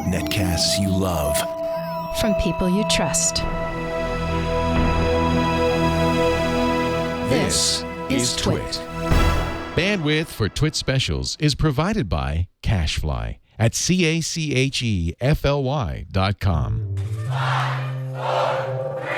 Netcasts you love. From people you trust. This is TWiT. Bandwidth for TWiT specials is provided by CashFly at CACHEFLY.com. 5, 4, 3, 2.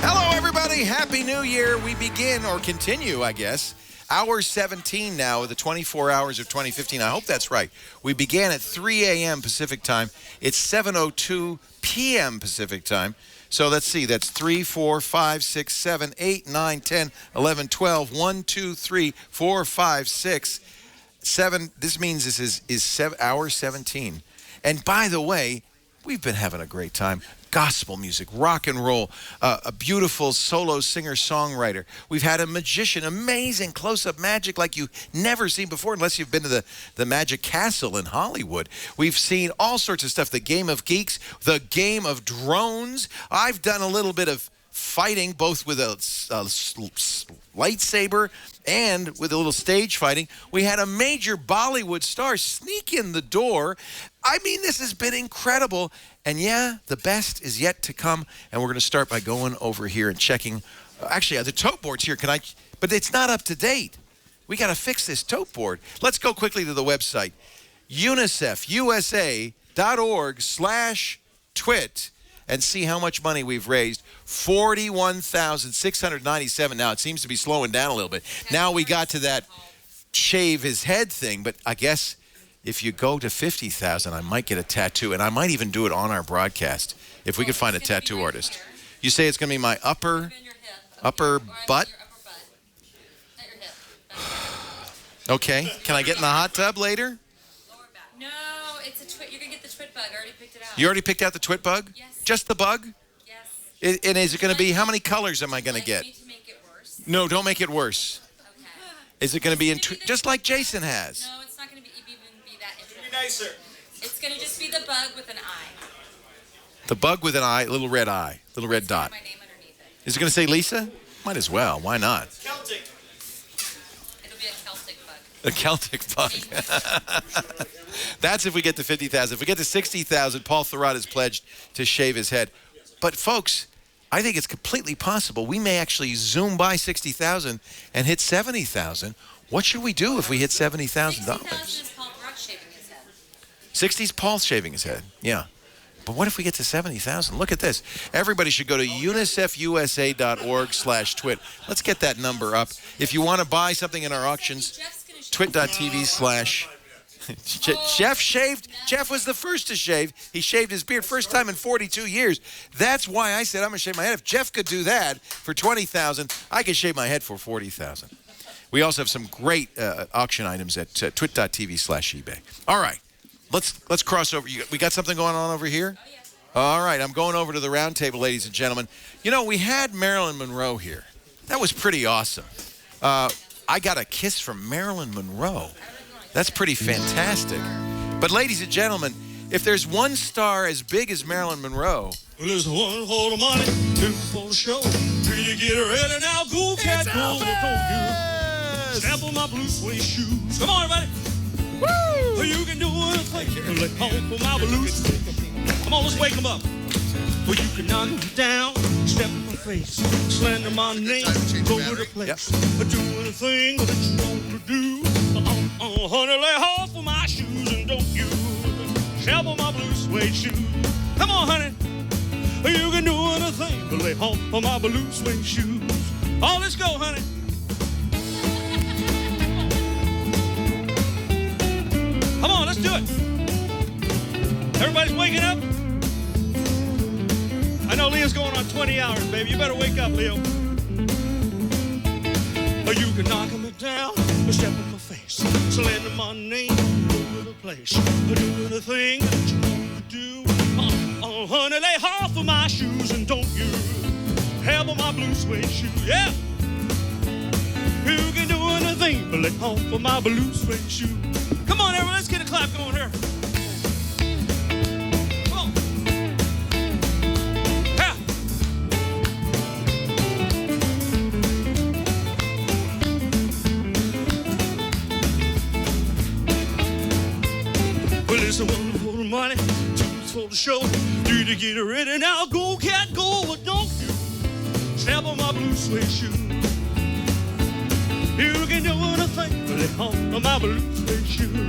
Hello, everybody. Happy New Year. We begin, or continue, I guess, hour 17 now of the 24 hours of 2015. I hope that's right. We began at 3 a.m. Pacific time. It's 7:02 p.m. Pacific time. So let's see. That's 3, 4, 5, 6, 7, 8, 9, 10, 11, 12. 1, 2, 3, 4, 5, 6, 7. This means this is hour 17. And by the way, we've been having a great time. Gospel music, rock and roll, a beautiful solo singer-songwriter. We've had a magician, amazing close-up magic like you've never seen before, unless you've been to the Magic Castle in Hollywood. We've seen all sorts of stuff, the Game of Geeks, the Game of Drones. I've done a little bit of fighting, both with a lightsaber and with a little stage fighting. We had a major Bollywood star sneak in the door. I mean, this has been incredible. And yeah, the best is yet to come. And we're going to start by going over here and checking. Actually, the tote board's here. But it's not up to date. We got to fix this tote board. Let's go quickly to the website. UNICEFusa.org/twit and see how much money we've raised. $41,697. Now, it seems to be slowing down a little bit. Now we got to that shave his head thing, but I guess if you go to 50,000, I might get a tattoo, and I might even do it on our broadcast if we could find a tattoo artist. You say it's going to be my upper butt? Okay. Can I get in the hot tub later? No, it's a twit. You're going to get the twit bug. I already picked it out. You already picked out the twit bug? Yes. Just the bug? Yes. And is it going to be, how many colors am I going to get? Me to make it worse? No, don't make it worse. Okay. Is it going to be in, just like Jason has? No, it's not going to even be that interesting. Be nicer. It's going to just be the bug with an eye. The bug with an eye, little red eye, little red dot. My name underneath it. Is it going to say Lisa? Might as well. Why not? Celtic. It'll be a Celtic bug. A Celtic bug. That's if we get to 50,000. If we get to 60,000, Paul Thurrott has pledged to shave his head. But folks, I think it's completely possible. We may actually zoom by 60,000 and hit 70,000. What should we do if we hit $70,000? 60,000 is Paul Thurrott shaving his head. 60's Paul shaving his head. Yeah. But what if we get to 70,000? Look at this. Everybody should go to UNICEFusa.org/twit. Let's get that number up. If you want to buy something in our auctions, twit.tv/ Jeff shaved. Jeff was the first to shave. He shaved his beard. First time in 42 years. That's why I said I'm going to shave my head. If Jeff could do that for 20,000, I could shave my head for 40,000. We also have some great auction items at twit.tv/eBay. All right. Let's cross over. We got something going on over here? Oh, yes. All right. I'm going over to the round table, ladies and gentlemen. You know, we had Marilyn Monroe here. That was pretty awesome. I got a kiss from Marilyn Monroe. That's pretty fantastic. But ladies and gentlemen, if there's one star as big as Marilyn Monroe... Well, there's one for the money, two for the show. Till you get ready now, go cat, go, don't you? Step on my blue suede shoes. Come on, everybody. Woo! You can do anything. Let home for my blues. Come on, let's wake them up. Well, you can knock them down, step in my face, slander my name, go to the place. But do anything that you want to do. Honey, lay off of my shoes and don't you shovel my blue suede shoes. Come on, honey. You can do anything but lay off of my blue suede shoes. Oh, let's go, honey. Come on, let's do it. Everybody's waking up? I know Leo's going on 20 hours, baby. You better wake up, Leo. You can knock him down, step in my face, slander my name, go to the place, do anything that you want to do. Oh, honey, lay off of my shoes and don't you have on my blue suede shoes. Yeah. You can do anything but lay off of my blue suede shoes. Come on, everyone, let's get a clap going here. It's a one for the money, two's for the show. Need to get ready now. Go, cat, go, but don't you step on my blue suede shoe. You can do anything but it on my blue suede shoe.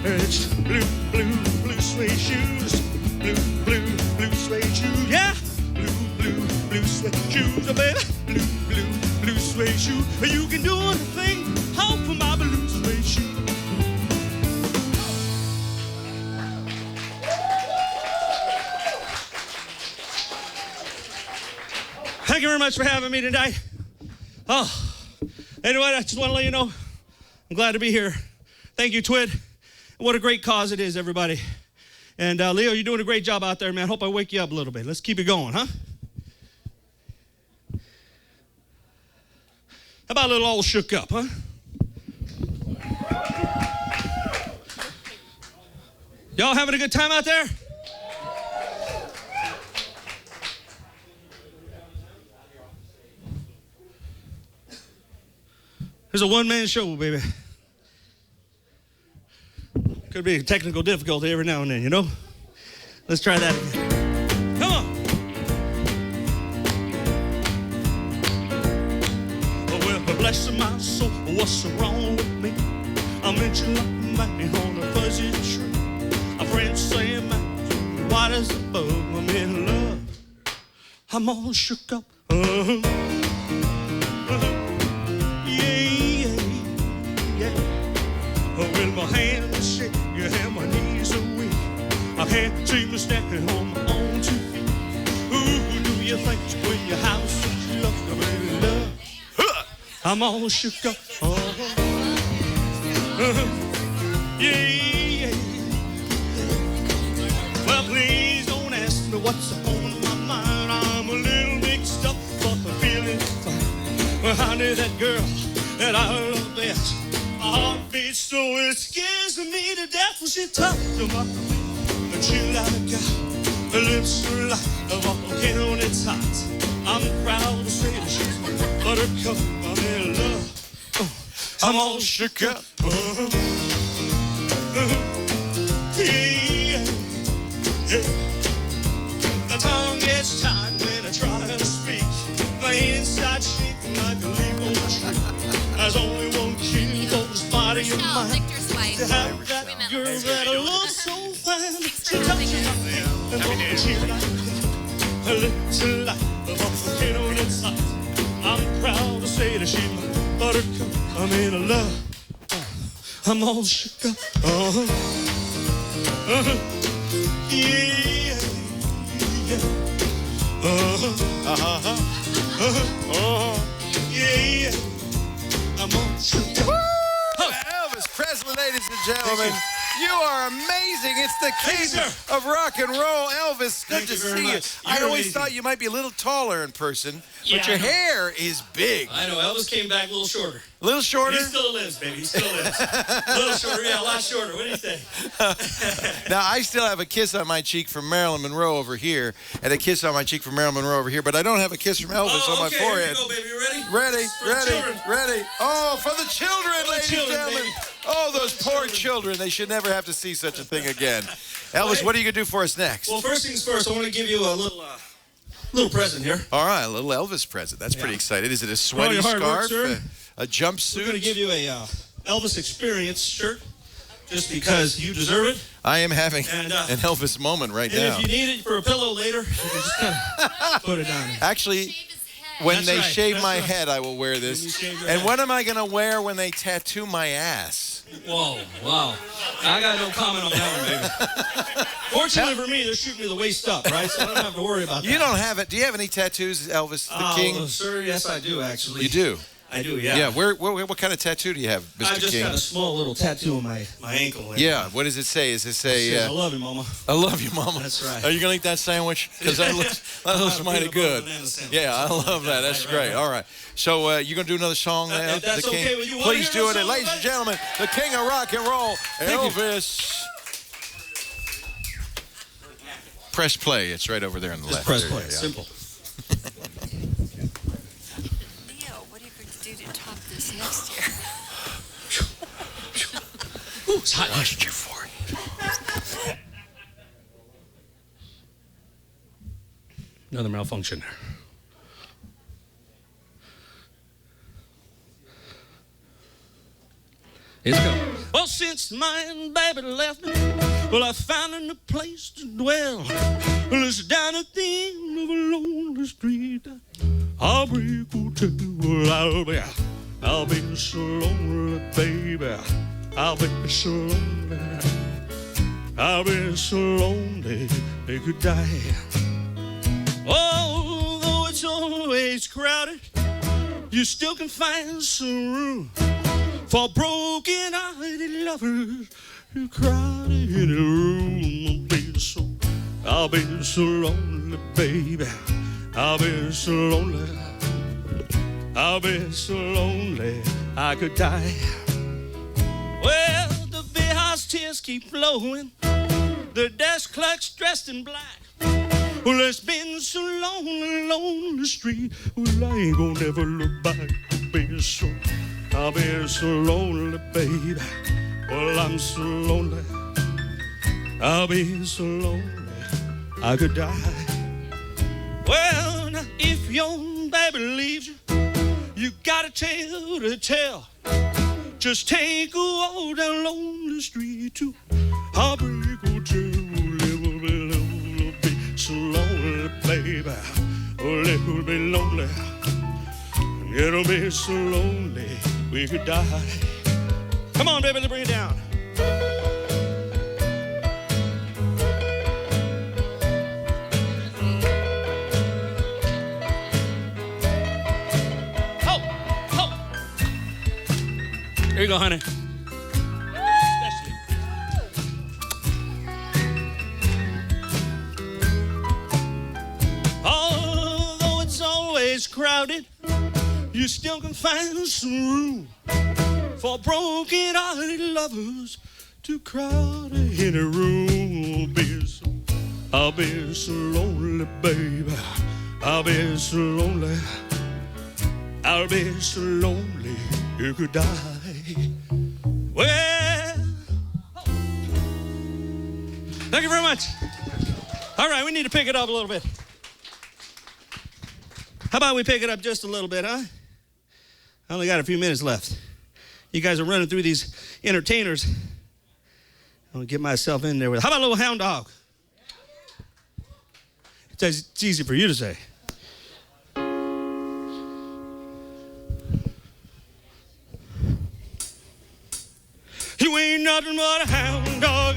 It's blue, blue, blue suede shoes. Blue, blue, blue suede shoes. Yeah, blue, blue, blue suede shoes, oh, baby. Blue, blue, blue suede shoes. You can do anything on for my blue suede shoes. Thank you very much for having me tonight. Oh, anyway, I just want to let you know, I'm glad to be here. Thank you, TWiT. What a great cause it is, everybody. And Leo, you're doing a great job out there, man. Hope I wake you up a little bit. Let's keep it going, huh? How about a little all shook up, huh? Y'all having a good time out there? There's a one-man show, baby. Could be a technical difficulty every now and then, you know? Let's try that again. Come on. Well, bless my soul, what's wrong with me? I'm itching like a man on a fuzzy tree. A friend saying, man, white as a bug, I'm in love. I'm all shook up. Well, my hands are shaking and my knees are weak. I can't seem to stand on my own 2 feet. Who do you think when your house is locked up in love? I'm all shook up. Yeah. Well, please don't ask me what's on my mind. I'm a little mixed up, but I'm feeling fine. Well, honey, that girl that I love best, my heart beats so it scares me to death when she talks to my and she like a guy. Her lips are like a volcano and it's hot. I'm proud to say that she's my buttercup. I'm in love. I'm all shook up. Yeah. The tongue gets tied when I try to speak. My inside shaking like a leaf on the tree. There's only one key for this body of mine. To have that girl that I love so fine. She touches my feet and holds me like her lips are like a volcano and it's hot. I'm proud to say that she's my buttercup. I'm in love. I'm all shook up. Yeah. Yeah. I'm all shook up. Elvis Presley, ladies and gentlemen. You are amazing. It's the king of rock and roll, Elvis. Good to see you. I always thought you might be a little taller in person, but your hair is big. I know. Elvis came back a little shorter. A little shorter? He still lives, baby. He still lives. A little shorter. Yeah, a lot shorter. What do you think? Now, I still have a kiss on my cheek from Marilyn Monroe over here, and a kiss on my cheek from Marilyn Monroe over here, but I don't have a kiss from Elvis on my forehead. Here we go, baby. You ready? Ready. Oh, for the children, ladies and gentlemen. Baby. Oh, those poor children. They should never have to see such a thing again. Elvis, what are you going to do for us next? Well, first things first, I want to give you a little present here. All right, a little Elvis present. That's pretty exciting. Is it a sweaty scarf? A jumpsuit? We're going to give you a Elvis Experience shirt just because you deserve it. I am having an Elvis moment right now. And if you need it for a pillow later, you can just kind of put it down there. Actually, when they shave my head, I will wear this. And what am I going to wear when they tattoo my ass? Whoa, wow. I got no comment on that one, baby. Fortunately for me, they're shooting me the waist up, right? So I don't have to worry about that. You don't have it. Do you have any tattoos, Elvis the King? Oh, sir, yes, I do, actually. You do? I do, yeah. Yeah, what kind of tattoo do you have, Mr. King? I just got a small little tattoo on my ankle. Yeah, what does it say? Does it say... I love you, Mama. I love you, Mama. That's right. Are you going to eat that sandwich? Because that looks mighty good. Yeah, I love that. That's great. All right. So you're going to do another song now? If that's okay with you. Please do it. Ladies and gentlemen, the king of rock and roll, Elvis. Press play. It's right over there on the left. Press play. Simple. Next year. Ooh, it's hot. Washed your forehead. Another malfunction there. Let's go. Well, since my baby left me, well, I found a place to dwell. Well, it's down at the end of a lonely street. I'll be hotel. Well, I'll be so lonely, baby. I'll be so lonely. I'll be so lonely they could die. Although it's always crowded, you still can find some room for broken-hearted lovers who crowded in a room. I'll be so lonely, baby. I'll be so lonely. I'll be so lonely I could die. Well, the beer house tears keep flowing. The desk clerk's dressed in black. Well, it's been so long along the street. Well, I ain't gonna never look back. I'll be so lonely, baby. Well, I'm so lonely. I'll be so lonely I could die. Well, now, if your baby leaves you, you got a tale to tell. Just take a walk down lonely street to Heartbreak Hotel. It'll be so lonely, baby. Oh, it will be lonely. It'll be so lonely we could die. Come on, baby, let's bring it down. Here you go, honey. Especially. Although it's always crowded, you still can find some room for broken-hearted lovers to crowd in a room. I'll be so lonely, baby. I'll be so lonely. I'll be so lonely you could die. Well, thank you very much. All right, we need to pick it up a little bit. How about we pick it up just a little bit, huh? I only got a few minutes left. You guys are running through these entertainers. I'll get myself in there with. How about a little hound dog? It's easy for you to say. You ain't nothing but a hound dog,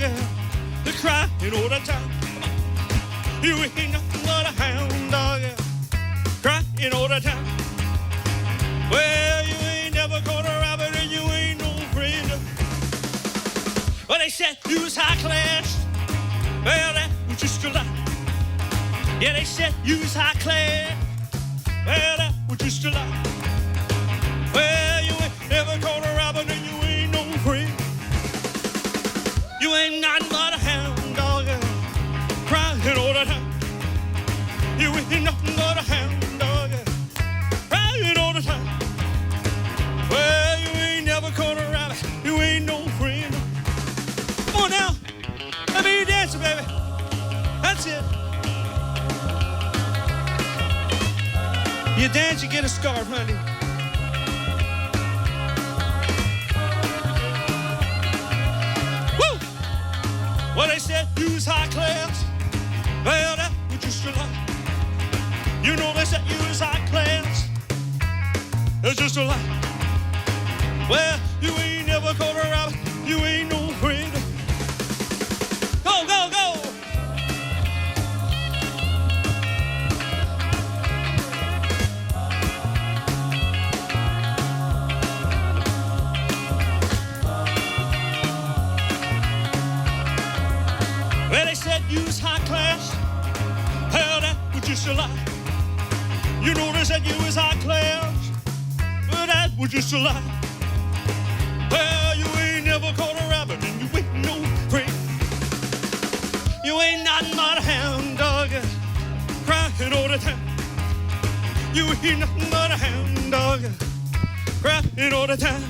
the crying all the time. You ain't nothing but a hound dog, crying all the time. Well, you ain't never caught a rabbit and you ain't no friend. Well, they said you was high class. Well, that was just a lie. Yeah, they said you was high class. Well, that was just a lie. Well, you ain't never caught a rabbit and you ain't no friend. You ain't nothing but a hound dog, crying all the time. You ain't nothing but a hound dog, crying all the time. Well, you ain't never caught a rabbit, you ain't no friend. Come on now, let me hear you dancing, baby. That's it. You dance, you get a scarf, honey. Well, they said you was high class. Well, that was just a lie. You know they said you was high class. That's just a lie. Well, you ain't never caught a rabbit. You ain't no friend. Go, go, go. Well, they said you was high class. Hell, that was just a lie. You know they said you was high class. Well, that was just a lie. Well, you ain't never caught a rabbit and you ain't no friend. You ain't nothing but a hound dog, crying all the time. You ain't nothing but a hound dog, crying all the time.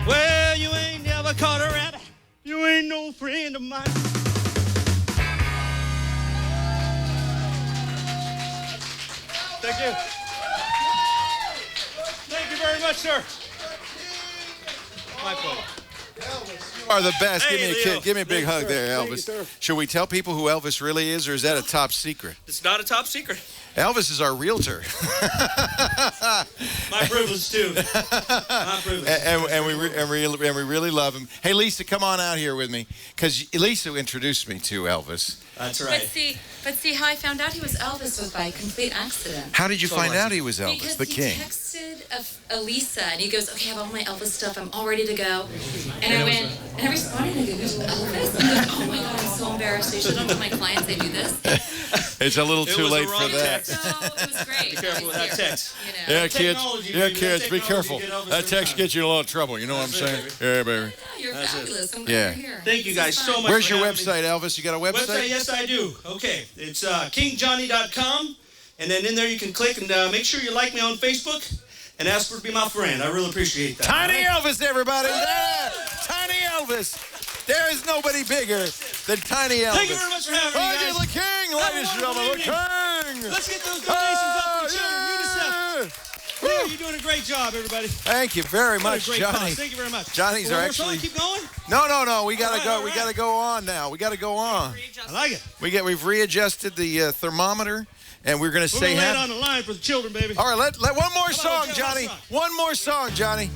Well, you ain't never caught a rabbit. You ain't no friend of mine. Thank you. Thank you very much, sir. My pleasure. You are the best. Hey, Give me a Leo. kid. Give me a big Thank hug you, there, sir. Elvis. Thank you, sir. Should we tell people who Elvis really is, or is that a top secret? It's not a top secret. Elvis is our realtor. My privilege, too. My privilege. and we really love him. Hey, Lisa, come on out here with me, because Lisa introduced me to Elvis. That's But right. see how I found out he was Elvis was by complete accident. How did you So find lucky. out he was Elvis, Because the he king? texted Elisa and he goes, "Okay, I have all my Elvis stuff. I'm all ready to go." And I went, and I responded and I go, "Who's Elvis?" And he goes, "Oh my God, I'm so embarrassed. I should have told my clients I do this." It's a little It too was a late for wrong that. text. So it was great. Be careful with that He's text. here, you know. Yeah, kids. Technology, Yeah, baby. kids. Be Technology careful. get Elvis That every text time. gets you in a lot of trouble. You know what I'm That's saying? it, Yeah, baby. Yeah, you're That's it. fabulous. I'm glad Yeah. you're here. Thank you This guys is so fun. much. Where's your having me. website, Elvis? You got a Website, website? yes, I do. Okay, it's kingjohnny.com, and then in there you can click and make sure you like me on Facebook and ask for to be my friend. I really appreciate that. Tiny Elvis, everybody. There. Tiny Elvis. There is nobody bigger than Tiny Elvis. Thank you very much for having me, Oh, guys. the king, ladies and Have a gentlemen, the wonderful king. Let's get those donations up for the children. UNICEF. Yeah. Leo, you're doing a great job, everybody. Thank you very What a much, great Johnny. cause. Thank you very much. Johnny's One are more song? actually. Keep going. No. We gotta All right, go. all We right. gotta go on now. We gotta go on. I like it. We've readjusted the thermometer, and we're gonna We're say going to lay it happy. on the line for the children, baby. All right, let one more song, okay, Johnny. let's rock. One more song, Johnny.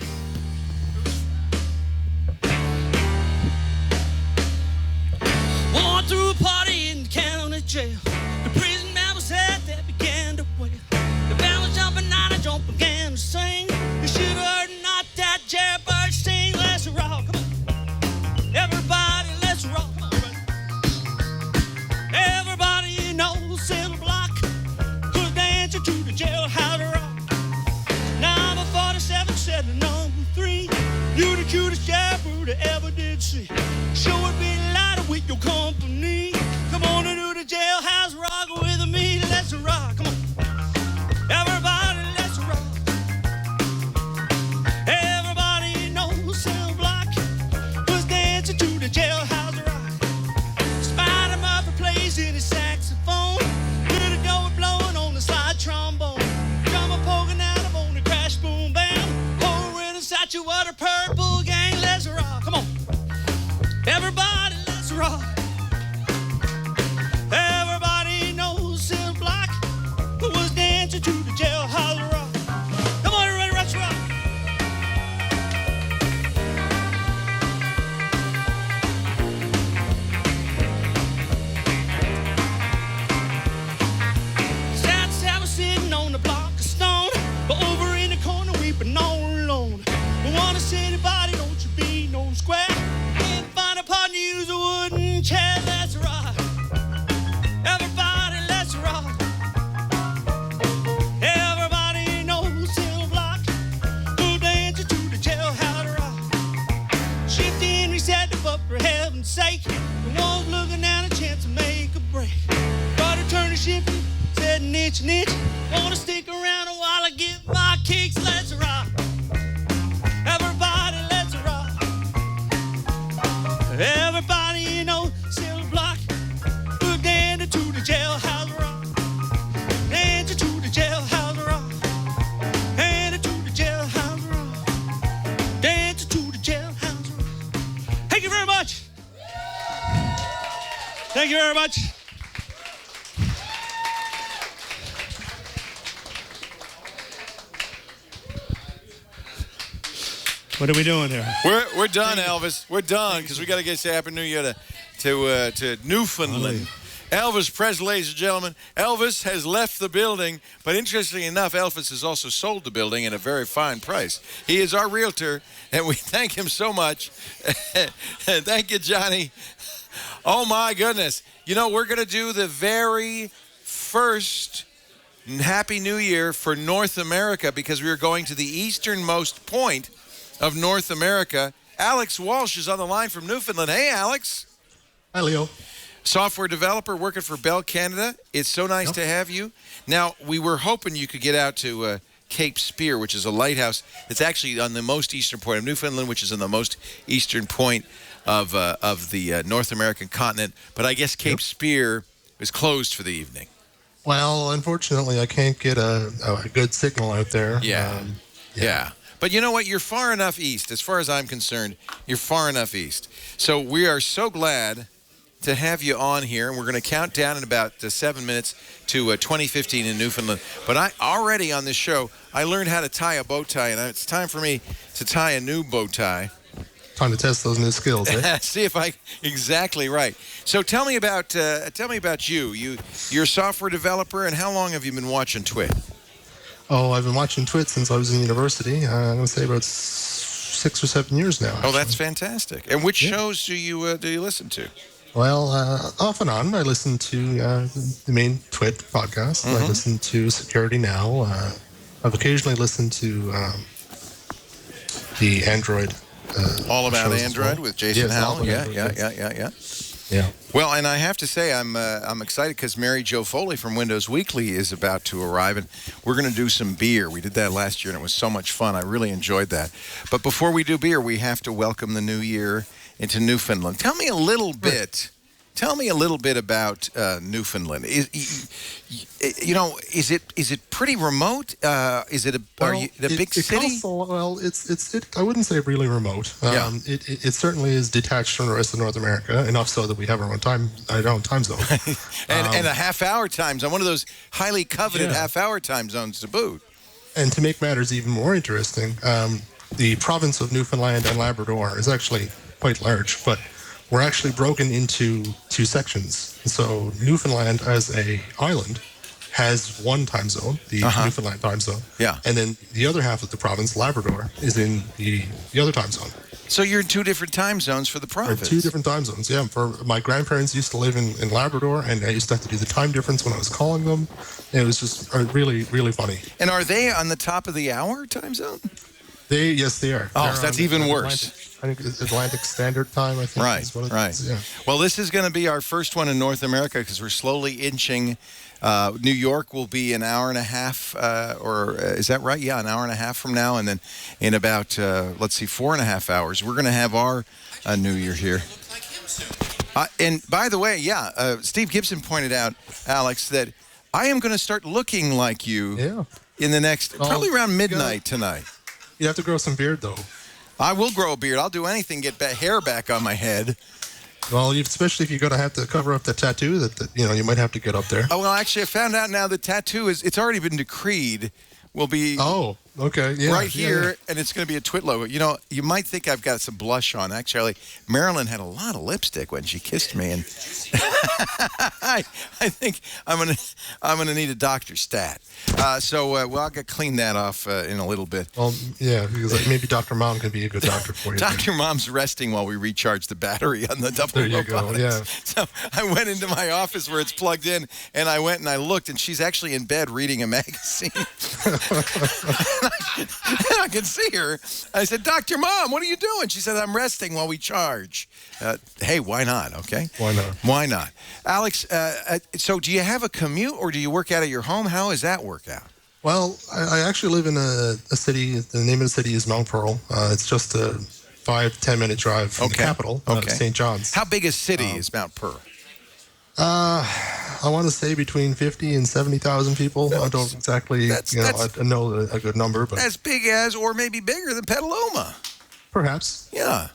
Went through a party in the county jail. The prison man was head that began to wail. The band was jumping out, I jumped began to sing. You should have heard not that jailbird sing. Let's rock, come on. Everybody, let's rock. Come on, everybody knows Silver Block who's dancing to the jailhouse rock. Number 47 said to number 3, you the cutest jailbird I ever did see. Sure would be lighter with your company. Come on and do the jailhouse rock with me. Let's rock, come on. Everybody, let's rock. Everybody knows Silver Block was dancing to the jailhouse rock. Spider Murphy plays in his saxophone. Little Joe blowing on the slide trombone. Drummer poking out him on the crash boom bam. Whole rhythm shot you what a purple gang. Let's rock, come on. Everybody, let's rock. Everybody knows Silver Block was dancing to the jailhouse rock. Come on, everybody, let's rock. Sad Sabbath sitting on the block of stone, but over in the corner weeping all alone. We want a city body, don't you be no square. Can't find a partner, use a wooden chair. Let's rock. Everybody, let's rock. Everybody knows Silver Block who dancing to the jailhouse rock. Shifty and reset the but for heaven's sake. The one's looking at a chance to make a break. Got to turn the shifty, said niche. Wanna stick around while I get my kicks. Let's rock. Everybody, let's rock. Everybody knows Silver Block who dancing to the jailhouse rock. Dancing to the jailhouse rock. Dancing to the jailhouse rock. Dancing to the jailhouse rock. Thank you very much. Thank you very much. What are we doing here? We're done, Elvis. We're done because we got to get to Happy New Year to Newfoundland. Elvis Presley, ladies and gentlemen. Elvis has left the building, but interestingly enough, Elvis has also sold the building at a very fine price. He is our realtor, and we thank him so much. Thank you, Johnny. Oh, my goodness. You know, we're going to do the very first Happy New Year for North America because we are going to the easternmost point of North America. Alex Walsh is on the line from Newfoundland. Hey, Alex. Hi, Leo. Software developer working for Bell Canada. It's so nice to have you. Now, we were hoping you could get out to Cape Spear, which is a lighthouse that's actually on the most eastern point of Newfoundland, which is on the most eastern point of the North American continent. But I guess Cape Spear is closed for the evening. Well, unfortunately, I can't get a good signal out there. Yeah. But you know what? You're far enough east. As far as I'm concerned, you're far enough east. So we are so glad to have you on here, and we're going to count down in about 7 minutes to 2015 in Newfoundland. But I already on this show, I learned how to tie a bow tie, and it's time for me to tie a new bow tie. Time to test those new skills, eh? See if exactly right. So tell me about you. You're a software developer, and how long have you been watching TWiT? Oh, I've been watching TWiT since I was in university. I'm going to say about 6 or 7 years now. Oh, that's fantastic. And which shows do you listen to? Well, off and on, I listen to the main TWiT podcast. I listen to Security Now. I've occasionally listened to the Android. All About Android well. with Jason Howell. Yeah. Yeah. Well, and I have to say, I'm excited because Mary Jo Foley from Windows Weekly is about to arrive, and we're going to do some beer. We did that last year, and it was so much fun. I really enjoyed that. But before we do beer, we have to welcome the new year into Newfoundland. Tell me a little bit. Tell me a little bit about Newfoundland. Is it pretty remote? Is it a big city? I wouldn't say really remote. It certainly is detached from the rest of North America, enough so that we have our own time zone. and a half-hour time zone, one of those highly coveted half-hour time zones to boot. And to make matters even more interesting, the province of Newfoundland and Labrador is actually quite large, but we're actually broken into 2 sections. So Newfoundland as a island has one time zone, the Newfoundland time zone. Yeah. And then the other half of the province, Labrador, is in the other time zone. So you're in 2 different time zones for the province. 2 different time zones, yeah. For my grandparents used to live in Labrador, and I used to have to do the time difference when I was calling them. It was just really, really funny. And are they on the top of the hour time zone? Yes, they are. Oh, so that's even worse. I think it's Atlantic Standard Time, I think. Right. Yeah. Well, this is going to be our first one in North America because we're slowly inching. New York will be an hour and a half, is that right? Yeah, an hour and a half from now. And then in about, 4.5 hours, we're going to have our New Year here. And by the way, Steve Gibson pointed out, Alex, that I am going to start looking like you in the next, probably around midnight tonight. You have to grow some beard, though. I will grow a beard. I'll do anything to get hair back on my head. Well, especially if you're going to have to cover up the tattoo that you might have to get up there. Oh, well, actually, I found out now the tattoo it's already been decreed. Will be right here, and it's going to be a TWiT logo. You know, you might think I've got some blush on. Actually, Marilyn had a lot of lipstick when she kissed me, and I think I'm gonna need a doctor stat. So I'll get clean that off in a little bit. Well, yeah, because maybe Dr. Mom can be a good doctor for you. Dr. Mom's resting while we recharge the battery on the double. There you go. Yeah. So I went into my office where it's plugged in, and I went and I looked, and she's actually in bed reading a magazine. I can see her. I said, Dr. Mom, what are you doing? She said, I'm resting while we charge. Hey, why not? Okay. Why not? Alex, so do you have a commute or do you work out of your home? How does that work out? Well, I actually live in a city. The name of the city is Mount Pearl. It's just a 5 to 10 minute drive from the capital, St. John's. How big a city is Mount Pearl? I want to say between 50 and 70,000 people. I don't exactly, I know a good number, but as big as, or maybe bigger than Petaluma. Perhaps. Yeah.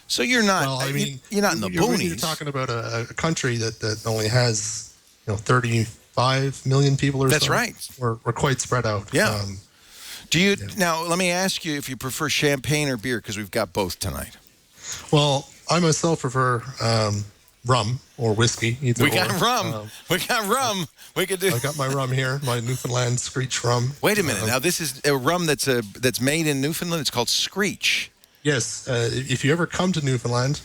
So you're not. Well, I mean, you're not in the boonies. You're talking about a country that only has 35 million people or so. That's right. We're quite spread out. Yeah. Do you now? Let me ask you if you prefer champagne or beer because we've got both tonight. Well, I myself prefer rum or whiskey. We got rum. We could do. I got my rum here, my Newfoundland Screech rum. Wait a minute. Now this is a rum that's made in Newfoundland. It's called Screech. Yes. If you ever come to Newfoundland,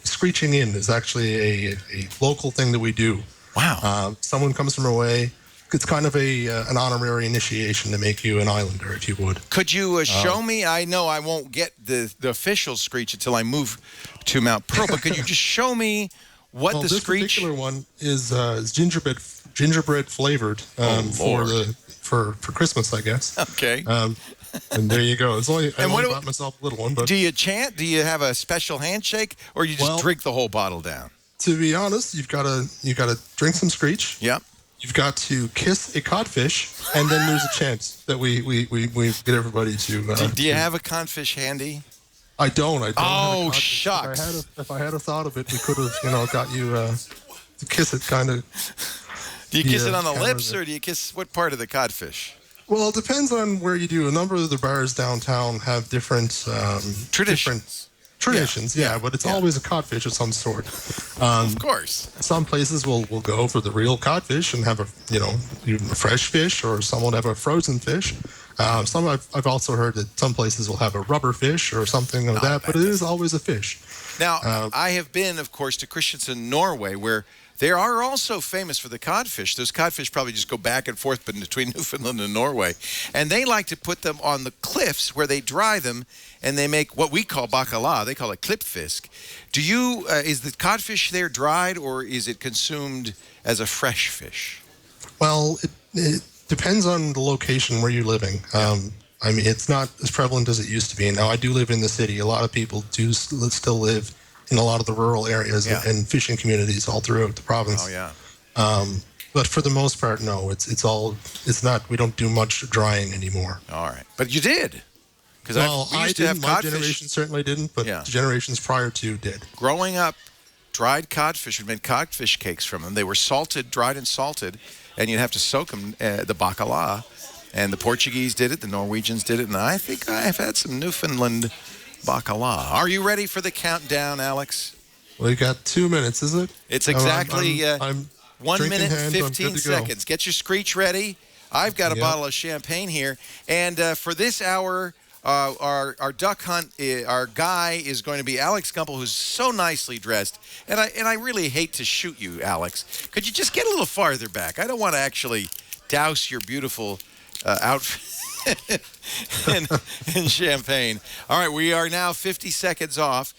Screeching In is actually a local thing that we do. Wow. Someone comes from away. It's kind of an honorary initiation to make you an islander, if you would. Could you show me? I know I won't get the official Screech until I move to Mount Pearl, but could you just show me what the this Screech? This particular one is gingerbread flavored for Christmas, I guess. Okay. And there you go. I only bought myself a little one. But do you chant? Do you have a special handshake, or you just drink the whole bottle down? To be honest, you gotta drink some screech. Yep. You've got to kiss a codfish, and then there's a chance that we get everybody to. Do you have a codfish handy? I don't. Have a Oh, codfish. shucks. If I had a thought of it, we could have, got you to kiss it, kind of. Do you kiss it on the camera lips, there. or do you kiss what part of the codfish? Well, it depends on where you do. A number of the bars downtown have different traditions, yeah, but it's always a codfish of some sort. Of course. Some places will go for the real codfish and have even a fresh fish, or some will have a frozen fish. Some I've also heard that some places will have a rubber fish or something like that, but it is always a fish. Now, I have been, of course, to Kristiansand, Norway, where they are also famous for the codfish. Those codfish probably just go back and forth between Newfoundland and Norway. And they like to put them on the cliffs where they dry them, and they make what we call bacala. They call it klippfisk. Do you, is the codfish there dried, or is it consumed as a fresh fish? Well, it depends on the location where you're living. I mean, it's not as prevalent as it used to be. Now, I do live in the city. A lot of people do still live in a lot of the rural areas and fishing communities all throughout the province. Oh, yeah. But for the most part, no. It's not. We don't do much drying anymore. All right. But you did. Because we used to have My codfish. generation certainly didn't, but the generations prior to did. Growing up, dried codfish, we made codfish cakes from them. They were salted, dried and salted, and you'd have to soak them, the bacala. And the Portuguese did it, the Norwegians did it, and I think I've had some Newfoundland bacala. Are you ready for the countdown, Alex? Well, you got 2 minutes, is it? It's exactly I'm 1 minute, hand, 15 seconds. Get your screech ready. I've got a bottle of champagne here. And for this hour, our duck hunt, our guy is going to be Alex Gumpel, who's so nicely dressed. And I really hate to shoot you, Alex. Could you just get a little farther back? I don't want to actually douse your beautiful outfit in champagne. All right, we are now 50 seconds off.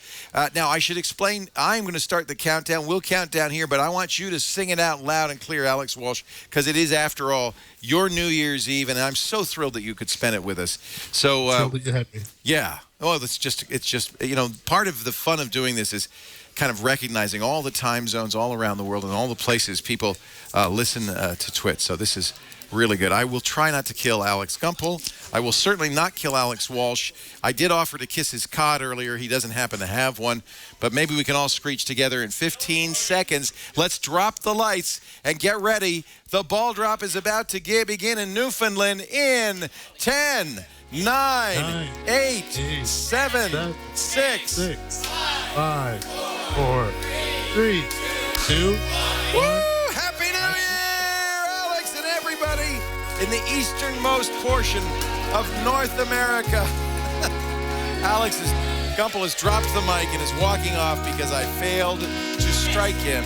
Now, I should explain, I'm going to start the countdown. We'll count down here, but I want you to sing it out loud and clear, Alex Walsh, because it is, after all, your New Year's Eve, and I'm so thrilled that you could spend it with us. So, Thrilled that you had me. yeah. Oh, it's just, part of the fun of doing this is kind of recognizing all the time zones all around the world and all the places people listen to TWiT. So this is really good. I will try not to kill Alex Gumpel. I will certainly not kill Alex Walsh. I did offer to kiss his cod earlier. He doesn't happen to have one, but maybe we can all screech together in 15 seconds. Let's drop the lights and get ready. The ball drop is about to begin in Newfoundland in 10, 9, 8, 7, 6, 5, 4, 3, 2, 1. Happy New Year, Alex, and everybody in the easternmost portion of North America. Gumpel has dropped the mic and is walking off because I failed to strike him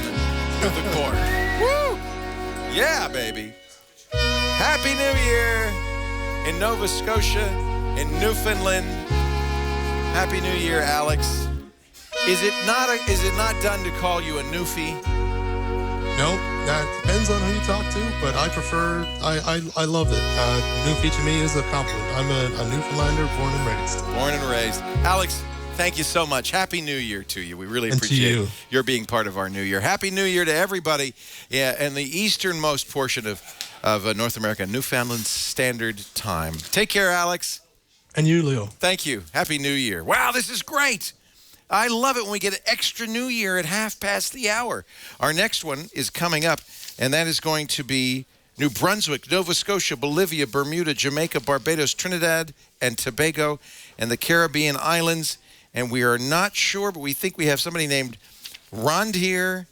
through the court. Woo! Yeah, baby. Happy New Year in Nova Scotia, in Newfoundland. Happy New Year, Alex. Is it not done to call you a Newfie? No, that depends on who you talk to, but I prefer, I love it. Newfie to me is a compliment. I'm a Newfoundlander, born and raised. Born and raised. Alex, thank you so much. Happy New Year to you. We really appreciate your being part of our New Year. Happy New Year to everybody in the easternmost portion of North America, Newfoundland Standard Time. Take care, Alex. And you, Leo. Thank you. Happy New Year. Wow, this is great. I love it when we get an extra New Year at 1:30. Our next one is coming up, and that is going to be New Brunswick, Nova Scotia, Bolivia, Bermuda, Jamaica, Barbados, Trinidad, and Tobago, and the Caribbean islands. And we are not sure, but we think we have somebody named Randhir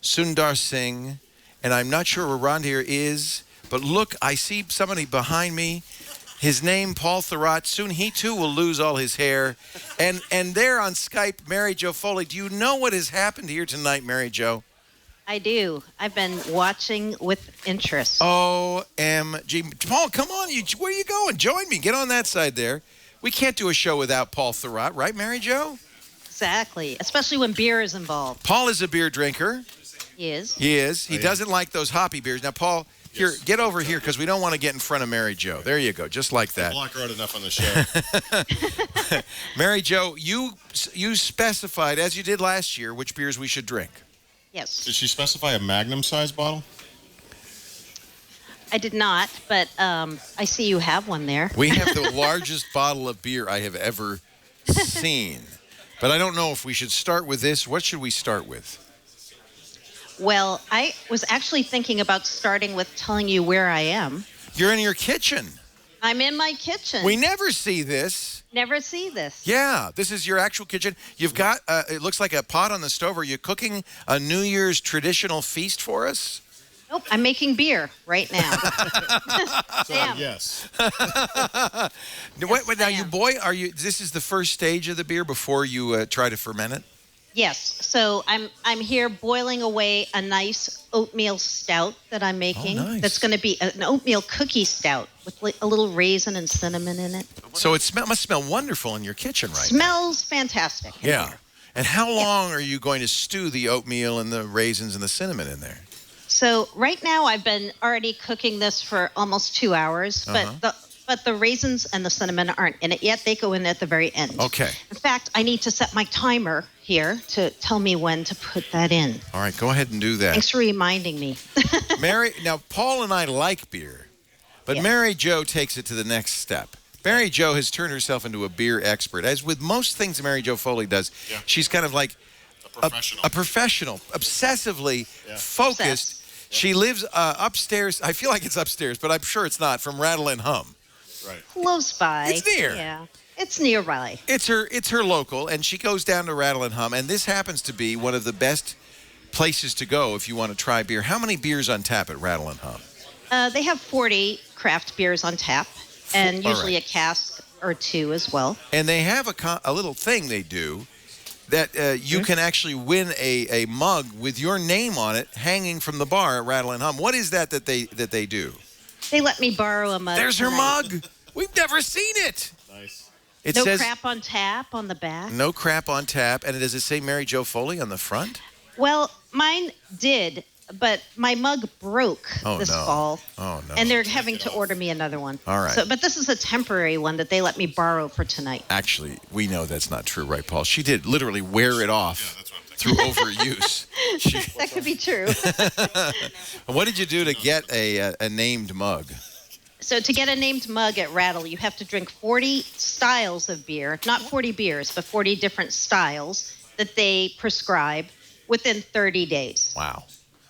Sundar Singh, and I'm not sure where Randhir is, but look, I see somebody behind me. His name, Paul Thurrott. Soon he, too, will lose all his hair. And there on Skype, Mary Jo Foley. Do you know what has happened here tonight, Mary Jo? I do. I've been watching with interest. OMG. Paul, come on. Where are you going? Join me. Get on that side there. We can't do a show without Paul Thurrott, right, Mary Jo? Exactly. Especially when beer is involved. Paul is a beer drinker. He is. He is. He doesn't like those hoppy beers. Now, Paul... Here, get over here because we don't want to get in front of Mary Jo. There you go, just like that. Block road enough on the show. Mary Jo, you specified, as you did last year, which beers we should drink. Yes. Did she specify a magnum-sized bottle? I did not, but I see you have one there. We have the largest bottle of beer I have ever seen. But I don't know if we should start with this. What should we start with? Well, I was actually thinking about starting with telling you where I am. You're in your kitchen. I'm in my kitchen. We never see this. Never see this. Yeah, this is your actual kitchen. You've got, it looks like a pot on the stove. Are you cooking a New Year's traditional feast for us? Nope, I'm making beer right now. So, yes. Wait, now you this is the first stage of the beer before you try to ferment it? Yes. So I'm here boiling away a nice oatmeal stout that I'm making. Oh, nice. That's going to be an oatmeal cookie stout with a little raisin and cinnamon in it. So it must smell wonderful in your kitchen right Smells fantastic. now. Yeah. And how long are you going to stew the oatmeal and the raisins and the cinnamon in there? So right now I've been already cooking this for almost 2 hours, but the raisins and the cinnamon aren't in it yet. They go in at the very end. Okay. In fact, I need to set my timer here to tell me when to put that in. All right, go ahead and do that. Thanks for reminding me. Now Paul and I like beer, but Yeah. Mary Jo takes it to the next step. Mary Jo has turned herself into a beer expert. As with most things Mary Jo Foley does, she's kind of like a professional, obsessively focused. Obsessed. She lives upstairs. I feel like it's upstairs, but I'm sure it's not, from Rattle and Hum. Right. Close by. It's near. Yeah, it's nearby. It's her local, and she goes down to Rattle and Hum, and this happens to be one of the best places to go if you want to try beer. How many beers on tap at Rattle and Hum? They have 40 craft beers on tap, and All usually right. a cask or two as well. And they have a little thing they do that you can actually win a mug with your name on it hanging from the bar at Rattle and Hum. What is that they do? They let me borrow a mug. There's her tonight. mug. We've never seen it. Nice. It No says crap on tap on the back. no crap on tap, and does it say Mary Jo Foley on the front? Well, mine did, but my mug broke this no. fall. Oh no! And they're having to order me another one. All right. So, but this is a temporary one that they let me borrow for tonight. Actually, we know that's not true, right, Paul? She did literally wear it off through overuse. That could be true. What did you do to get a named mug? So to get a named mug at Rattle, you have to drink 40 styles of beer, not 40 beers, but 40 different styles that they prescribe within 30 days. Wow.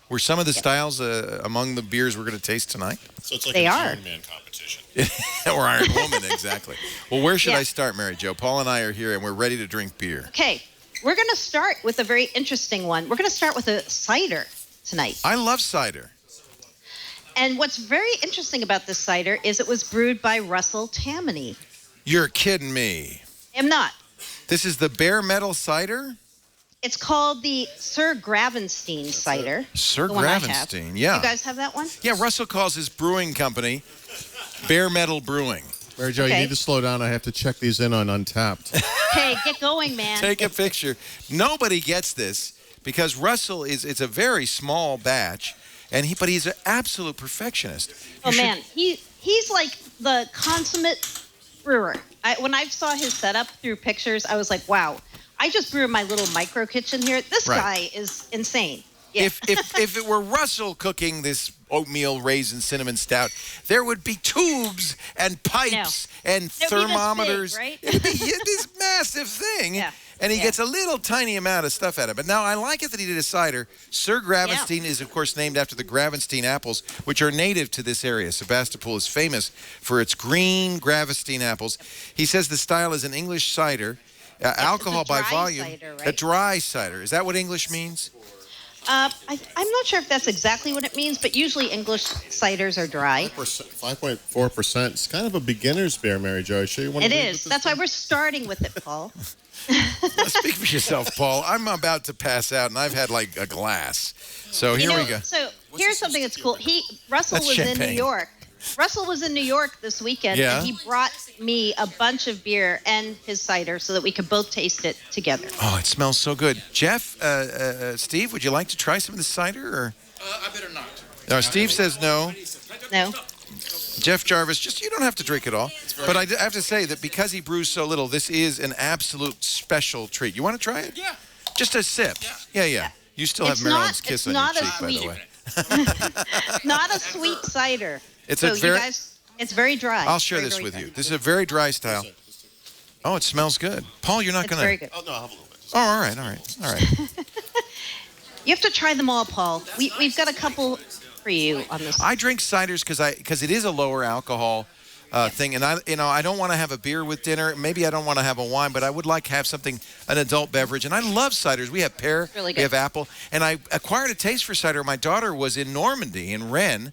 Were some of the styles among the beers we're going to taste tonight? So it's like They an are. Iron Man competition. Or Iron Woman, exactly. Well, where should Yeah. I start, Mary Jo? Paul and I are here, and we're ready to drink beer. Okay, we're going to start with a very interesting one. We're going to start with a cider tonight. I love cider. And what's very interesting about this cider is it was brewed by Russell Tammany. You're kidding me. I'm not. This is the bare metal cider? It's called the Sir Gravenstein cider. Sir the one I have. Gravenstein, yeah. You guys have that one? Yeah, Russell calls his brewing company Bare Metal Brewing. Mary Jo, Okay. you need to slow down. I have to check these in on Untapped. Hey, get going, man. Take a picture. Nobody gets this because Russell it's a very small batch, but he's an absolute perfectionist. Oh man, he's like the consummate brewer. When I saw his setup through pictures, I was like, wow. I just brew in my little micro kitchen here. This Right. guy is insane. Yeah. If it were Russell cooking this oatmeal raisin cinnamon stout, there would be tubes and pipes and It'd be this big, thermometers. right? It'd be this massive thing. Yeah. And he Yeah. gets a little tiny amount of stuff out of it. But now I like it that he did a cider. Sir Gravenstein is, of course, named after the Gravenstein apples, which are native to this area. Sebastopol is famous for its green Gravenstein apples. He says the style is an English cider. Alcohol by dry volume. cider, A right? dry cider. Is that what English means? I'm not sure if that's exactly what it means, but usually English ciders are dry. 5.4%. It's kind of a beginner's beer, Mary Jo. Sure you want It to is. That's why we're starting with it, Paul. Speak for yourself, Paul. I'm about to pass out, and I've had like a glass. So here we go. So here's something that's cool. Russell That's was in champagne. New York. Russell was in New York this weekend, Yeah. and he brought me a bunch of beer and his cider so that we could both taste it together. Oh, it smells so good. Jeff, Steve, would you like to try some of the cider? Or? I better not. No, Steve says no. No? Jeff Jarvis, you don't have to drink it all. But I have to say that because he brews so little, this is an absolute special treat. You want to try it? Yeah. Just a sip. Yeah. Yeah. You still have It's Marilyn's not- kiss it's on your not a cheek, by the sweet- way. Not a sweet cider. It's so a very. you guys, it's very dry. I'll share Very, this very with dry. you. This is a very dry style. Oh, it smells good. Paul, you're not It's going to. very good. Oh, no, I'll have a little bit. Oh, all right, all right, all right. You have to try them all, Paul. We've got a couple for you on this. I drink ciders because it is a lower alcohol thing, and I don't want to have a beer with dinner. Maybe I don't want to have a wine, but I would like to have an adult beverage. And I love ciders. We have pear, Really we good. have apple, and I acquired a taste for cider. My daughter was in Normandy, in Rennes,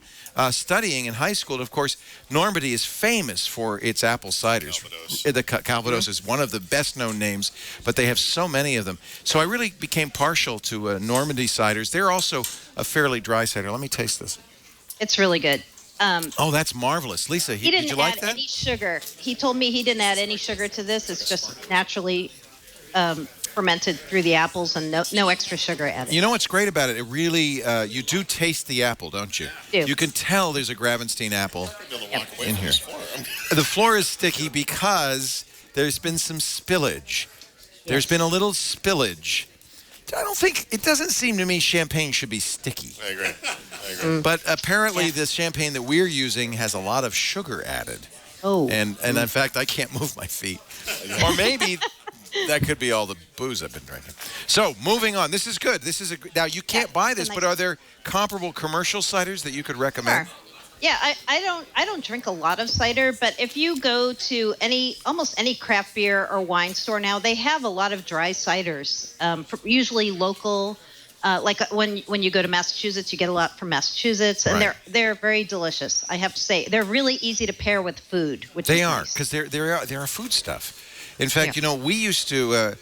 studying in high school. And of course, Normandy is famous for its apple ciders. Calvados. The Calvados is one of the best-known names, but they have so many of them. So I really became partial to Normandy ciders. They're also a fairly dry cider. Let me taste this. It's really good. Oh, that's marvelous. Lisa, He did didn't you like add that? any sugar. He told me he didn't add any sugar to this. It's just naturally fermented through the apples and no extra sugar added. You know what's great about it? It really, you do taste the apple, don't you? Do. You can tell there's a Gravenstein apple Be able to walk away in from here. this floor. The floor is sticky because there's been some spillage. There's been a little spillage. It doesn't seem to me champagne should be sticky. I agree. But apparently the champagne that we're using has a lot of sugar added. Oh. And in fact, I can't move my feet. Or maybe that could be all the booze I've been drinking. So, moving on. This is good. Now, you can't buy this, but are there comparable commercial ciders that you could recommend? Sure. Yeah, I don't drink a lot of cider, but if you go to almost any craft beer or wine store now, they have a lot of dry ciders, usually local. Like when you go to Massachusetts, you get a lot from Massachusetts, and Right. they're very delicious. I have to say, they're really easy to pair with food. Which They is are, nice. because they're a food stuff. In fact, Yeah. we used to,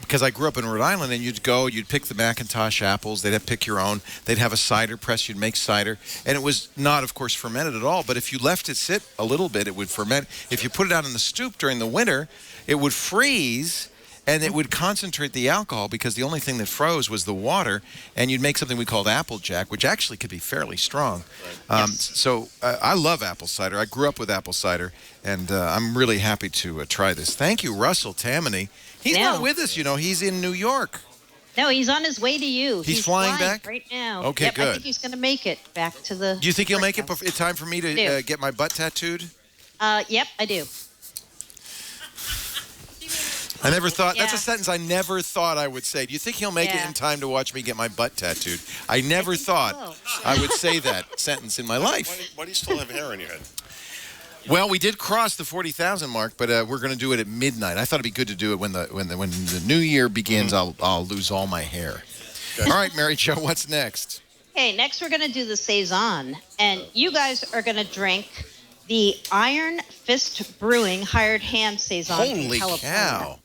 because I grew up in Rhode Island, and you'd pick the McIntosh apples. They'd have to pick your own. They'd have a cider press. You'd make cider. And it was not, of course, fermented at all. But if you left it sit a little bit, it would ferment. If you put it out in the stoop during the winter, it would freeze, and it would concentrate the alcohol because the only thing that froze was the water. And you'd make something we called Applejack, which actually could be fairly strong. So I love apple cider. I grew up with apple cider, and I'm really happy to try this. Thank you, Russell Tammany. He's Yeah. not with us, He's in New York. No, he's on his way to you. He's flying back? right now. Okay, Yep, good. I think he's going to make it back to the. Do you think he'll make it First in time for me to Do. get my butt tattooed? Yep, I do. I never thought. That's a Yeah. sentence I never thought I would say. Do you think he'll make it Yeah. in time to watch me get my butt tattooed? I never thought I would say that sentence in my life. Why do you still have hair on your head? Well, we did cross the 40,000 mark, but we're going to do it at midnight. I thought it'd be good to do it when the new year begins. I'll lose all my hair. All right, Mary Jo, what's next? Okay, next we're going to do the Saison, and you guys are going to drink the Iron Fist Brewing Hired Hand Saison from Holy California. cow!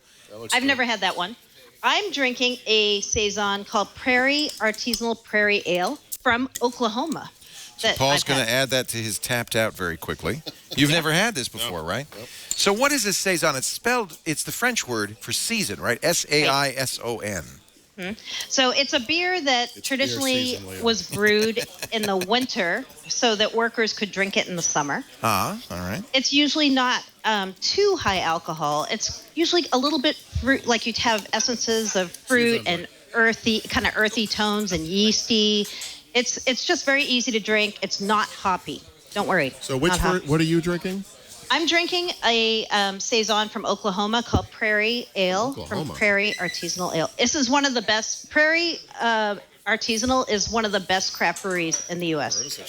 I've never had that one. I'm drinking a Saison called Prairie Artisanal Prairie Ale from Oklahoma. that Paul's I've going had. to add that to his tapped out very quickly. You've never had this before, right? Nope. So what is this Saison? It's the French word for season, right? Saison. So it's a beer that It's traditionally beer season, Leo. was brewed in the winter so that workers could drink it in the summer. All right. It's usually not too high alcohol. It's usually a little bit fruit, like you'd have essences of fruit and earthy tones and yeasty. It's just very easy to drink. It's not hoppy. Don't worry. So which Not hoppy. what are you drinking? I'm drinking a Saison from Oklahoma called Prairie Ale from Oklahoma. Prairie Artisanal Ale. This is one of the best. Prairie Artisanal is one of the best craft breweries in the U.S.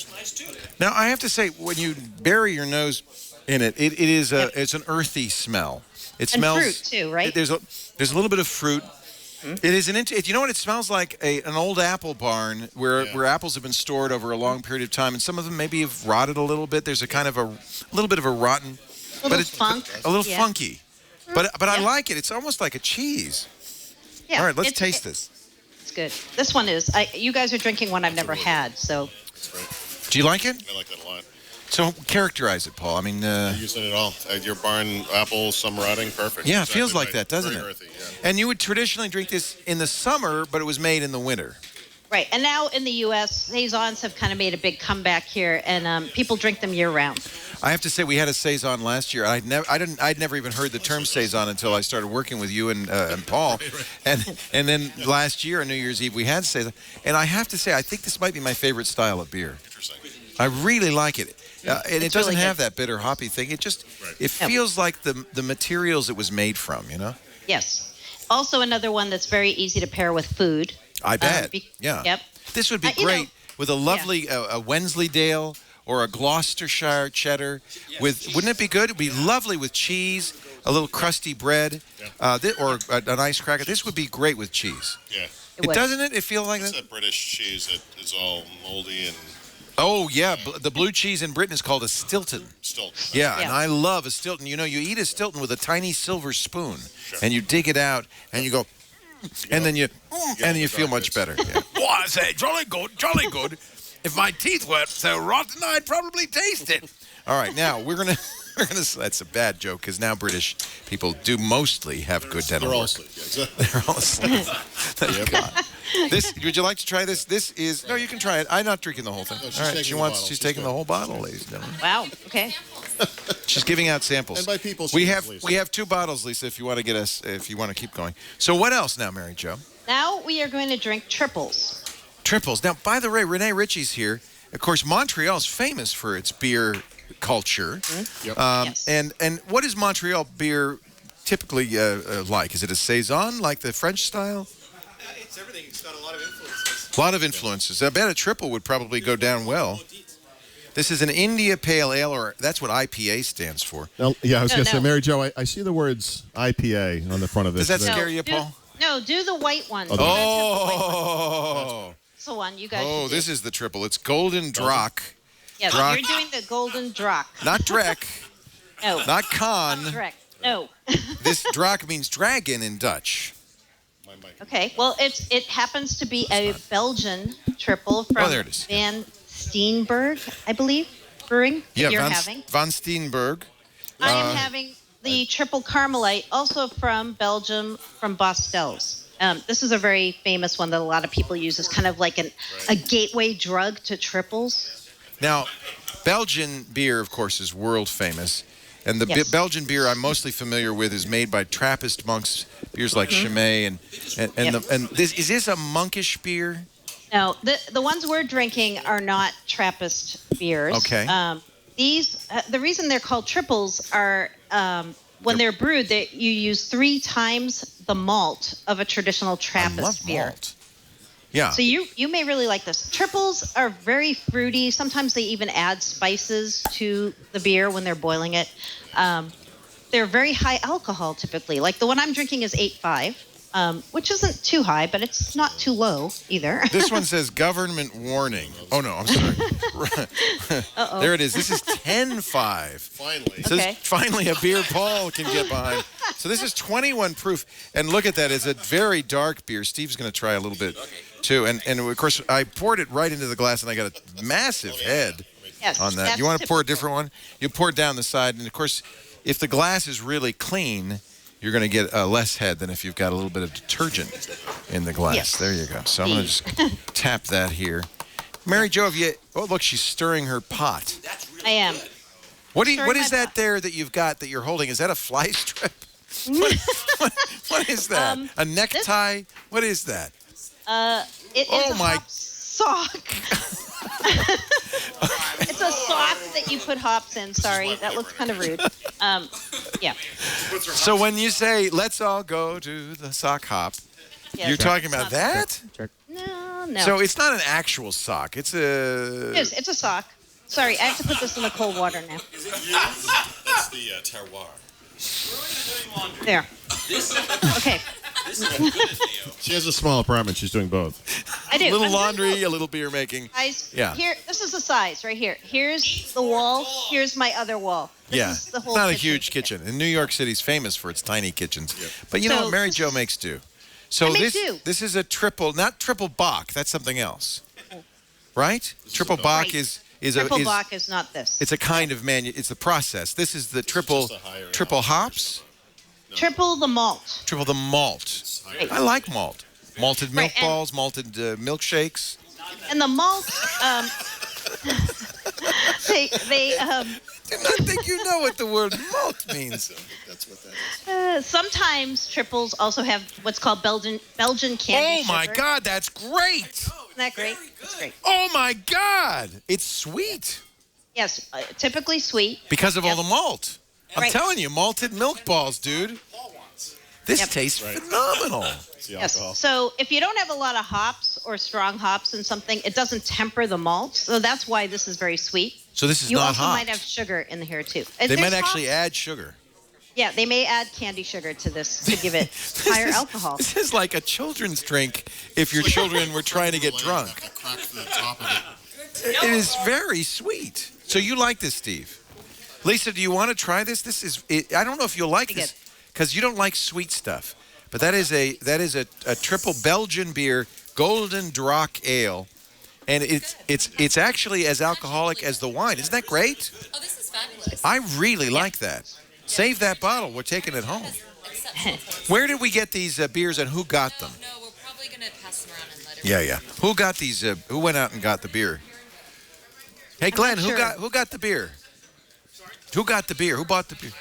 Now I have to say, when you bury your nose in it, it's an earthy smell. It And smells fruit, too, right? There's a little bit of fruit. It is you know what it smells like? An old apple barn where apples have been stored over a long period of time, and some of them maybe have rotted a little bit. There's a kind of a little bit of a rotten, A little funk. a little Yeah. funky. But I Yeah. like it. It's almost like a cheese. Yeah, All right, let's it's- taste this. It's good. This one is. You guys are drinking one I've never had, so Do you like it? I like that a lot. So characterize it, Paul. I mean, Using it all. Your barn apple, some rotting, perfect. yeah, it Exactly feels like right. that, doesn't Very it? earthy, yeah. And you would traditionally drink this in the summer, but it was made in the winter. Right, and now in the U.S., saisons have kind of made a big comeback here, and people drink them year-round. I have to say, we had a saison last year. I'd never even heard the term saison until I started working with you and Paul, and then last year on New Year's Eve we had saison, and I have to say, I think this might be my favorite style of beer. Interesting. I really like it, and it doesn't really have good. that bitter hoppy thing. It just it feels like the materials it was made from. Yes. Also, another one that's very easy to pair with food. I bet. Yeah. Yep. This would be great with a lovely a Wensleydale or a Gloucestershire cheddar. Wouldn't it be good? It'd be lovely with cheese, a little crusty bread, or a nice cracker. This would be great with cheese. Yeah. Doesn't it? It feels like It's that. a British cheese that is all moldy and Oh yeah, the blue cheese in Britain is called a Stilton. Stilton. Yeah, and I love a Stilton. You eat a Stilton with a tiny silver spoon, and you dig it out, and you go, and then you feel much better. Yeah. Well, I say, jolly good, jolly good. If my teeth weren't so rotten, I'd probably taste it. All right, now we're gonna. That's a bad joke because now British people do mostly have good dental They're all work. asleep. Yeah, exactly. They're all asleep. Thank God. Would you like to try this? This is no. You can try it. I'm not drinking the whole thing. No, she's all right, taking she the wants. bottle. She's She's taking good. the whole bottle, ladies and gentlemen. Wow. Okay. She's giving out samples. And by people, she we means have Lisa. we have 2 bottles, Lisa. If you want to get us, if you want to keep going. So what else now, Mary Jo? Now we are going to drink triples. Triples. Now, by the way, Renee Ritchie's here. Of course, Montreal's famous for its beer culture. Yep. Yes. And what is Montreal beer typically like? Is it a saison like the French style? It's everything. It's got a lot of influences. A lot of influences. I bet a triple would probably go down well. This is an India Pale Ale, or that's what IPA stands for. Now, yeah, I was going to say, no. Mary Jo, I see the words IPA on the front of this. Does that Is scare you, Paul? No, do the white one. Oh. That's the one you guys. Oh, should do. this is the triple. It's Golden Drac. Yes, Drac. you're doing the golden Drac. Not Drek. No. Not Con. Drac. No. This Drac means dragon in Dutch. Okay. Well, it happens to be a Belgian triple from there it is. Van Steenberg, I believe, brewing. Yeah, you're Van, having. Van Steenberg. I am having the triple Carmelite, also from Belgium, from Bostel's. This is a very famous one that a lot of people use as kind of like a gateway drug to triples. Now, Belgian beer, of course, is world famous. And the Yes. Belgian beer I'm mostly familiar with is made by Trappist monks, beers like Chimay. And this, is this a monkish beer? No, the ones we're drinking are not Trappist beers. Okay. These, the reason they're called triples are when they're brewed, you use 3 times the malt of a traditional Trappist I love beer. malt. Yeah. So you may really like this. Triples are very fruity. Sometimes they even add spices to the beer when they're boiling it. They're very high alcohol typically. Like the one I'm drinking is 8.5, which isn't too high, but it's not too low either. This one says government warning. Oh, no, I'm sorry. Uh-oh. There it is. This is 10.5. Finally. It says, Okay. finally, a beer Paul can get behind. So this is 21 proof. And look at that. It's a very dark beer. Steve's going to try a little bit, too. And, of course, I poured it right into the glass, and I got a massive head Yes, on that. that's You want to pour a typical. different one? You pour it down the side. And, of course, if the glass is really clean, you're going to get less head than if you've got a little bit of detergent in the glass. Yes. There you go. So I'm going to just tap that here. Mary Jo, oh, look, she's stirring her pot. I am. What Stirring is my that pot. there that you've got that you're holding? Is that a fly strip? What is that? A necktie? What is that? It is Oh, a my- hop sock. It's a sock that you put hops in. Sorry, that looks kind of rude. Yeah. So when you say, let's all go to the sock hop, Yes, you're talking it's about not- that? No. So it's not an actual sock. It's a... It is. It's a sock. Sorry, I have to put this in the cold water now. That's the terroir. There. Okay. She has a small apartment. She's doing both. I do. A little I'm doing laundry, a little beer making. Guys, Yeah. Here, this is the size right here. Here's the wall. Here's my other wall. This Yeah, is the it's whole not a kitchen. huge kitchen. And New York City's famous for its tiny kitchens. But you know So what? Mary this Jo is- makes do. So I make do. this is a triple, not triple Bach. That's something else, right? Triple Bach Right. is Triple a Bach is not this. it's a kind of it's the process. This is the triple just a higher triple hops, Triple the malt. triple the malt. Right. I like malt. Malted milk Right, and- balls, malted milkshakes. And the malt, they Do not think you know what the word malt means. That's what that is. sometimes triples also have what's called Belgian candy Oh, my sugar. God, that's great. Isn't that great? That's great. Oh, my God. It's sweet Yes, typically sweet. because of all the malt. I'm Right. telling you, malted milk balls, dude. This Yep. tastes phenomenal. It's the Yes. alcohol. So if you don't have a lot of hops or strong hops in something, it doesn't temper the malt. So that's why this is very sweet. So this is You not also hot. might have sugar in here too. They might actually add sugar. Yeah, they may add candy sugar to this to give it higher alcohol. This is like a children's drink if your children were trying to get drunk. A crack from the top of it. It is very sweet. So you like this, Steve? Lisa, do you want to try this? This is. I don't know if you'll like Pretty this because you don't like sweet stuff. But that is a triple Belgian beer, Golden Drac Ale, and it's actually as alcoholic as the wine. Isn't that great? Oh, this is fabulous. I really like that. Save that bottle. We're taking it home. Where did we get these beers and who got them? No, we're probably going to pass them around and let her. Yeah. Who got these? Who went out and got the beer? Hey, Glenn, not sure. who got the beer? Who got the beer? Who bought the beer?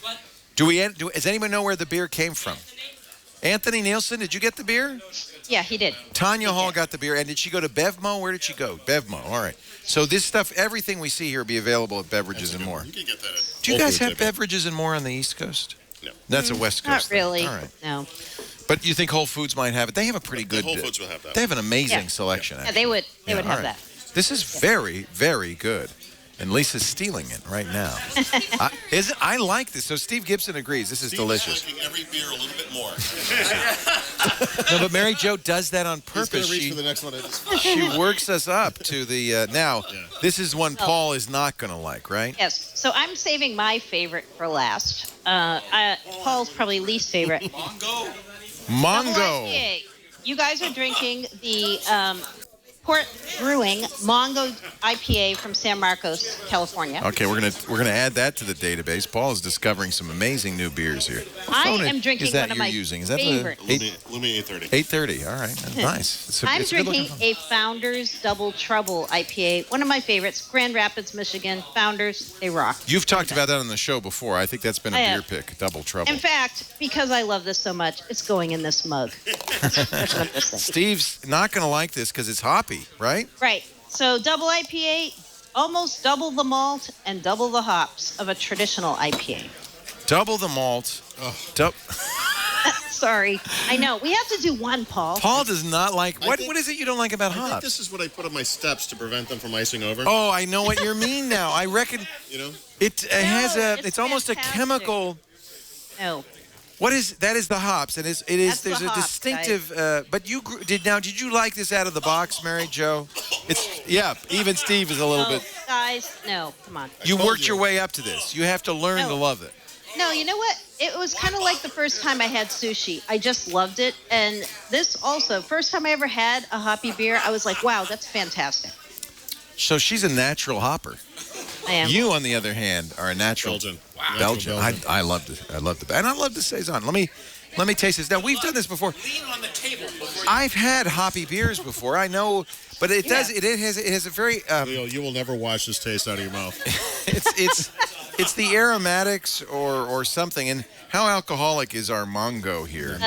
What? Does anyone know where the beer came from? Anthony Nielsen, did you get the beer? Yeah, he did. Tanya Hall got the beer, and did she go to Bevmo? Where did she go? Bevmo. All right. So this stuff, everything we see here, will be available at Beverages and More. You can get that at Do you Whole guys Foods, have Beverages and More on the East Coast? No. That's a West Coast Not thing. really. All right. No. But you think Whole Foods might have it? They have a pretty good. Whole Foods will have that. They have an amazing Yeah. selection. Yeah, they would. They would all have right. that. This is very, very good. And Lisa's stealing it right now. I like this. So Steve Gibson agrees. This is delicious. Liking every beer a little bit more. No, but Mary Jo does that on He's going purpose. to reach She, for the next one. she works us up to the. Now, Yeah. this is one Paul is not going to like, right? Yes. So I'm saving my favorite for last. Paul's probably least favorite. Mongo. Mongo. IPA. You guys are drinking the Port Brewing Mongo IPA from San Marcos, California. Okay, we're gonna add that to the database. Paul is discovering some amazing new beers here. What I phone am drinking is that one of you're my using? Is that favorite. the Lumi 830. 830? All right, that's nice. It's I'm it's a good drinking looking phone. a Founders Double Trouble IPA. One of my favorites, Grand Rapids, Michigan. Founders, they rock. You've talked about that on the show before. I think that's been a I beer have. pick. Double Trouble. In fact, because I love this so much, it's going in this mug. That's what I'm missing. Steve's not gonna like this because it's hoppy, right? Right. So double IPA, almost double the malt and double the hops of a traditional IPA. Double the malt. Dou- Sorry. I know. We have to do one, Paul. Paul does not like. I What think- is it you don't like about I think hops? this is what I put on my steps to prevent them from icing over. Oh, I know what you mean now. I reckon You know? it has a. it's It's almost a fantastic. chemical. No. What is that? Is the hops, and it is. That's the There's a hops, distinctive. But you did you like this out of the box, Mary Jo? It's even Steve is a little No, bit. guys, no. Come on. You told worked you. your way up to this. You have to learn No. to love it. No, you know what? It was kind of like the first time I had sushi. I just loved it. And this also, first time I ever had a hoppy beer, I was like, wow, that's fantastic. So she's a natural hopper. I am. You, on the other hand, are a natural Belgian. Belgian. Natural Belgian. I loved it. I loved it, and I love the saison. Let me taste this. Now we've done this before. Lean on the table before you. I've had hoppy beers before. I know, but it does. It has a very. Leo, you will never wash this taste out of your mouth. It's the aromatics or something. And how alcoholic is our Mongo here?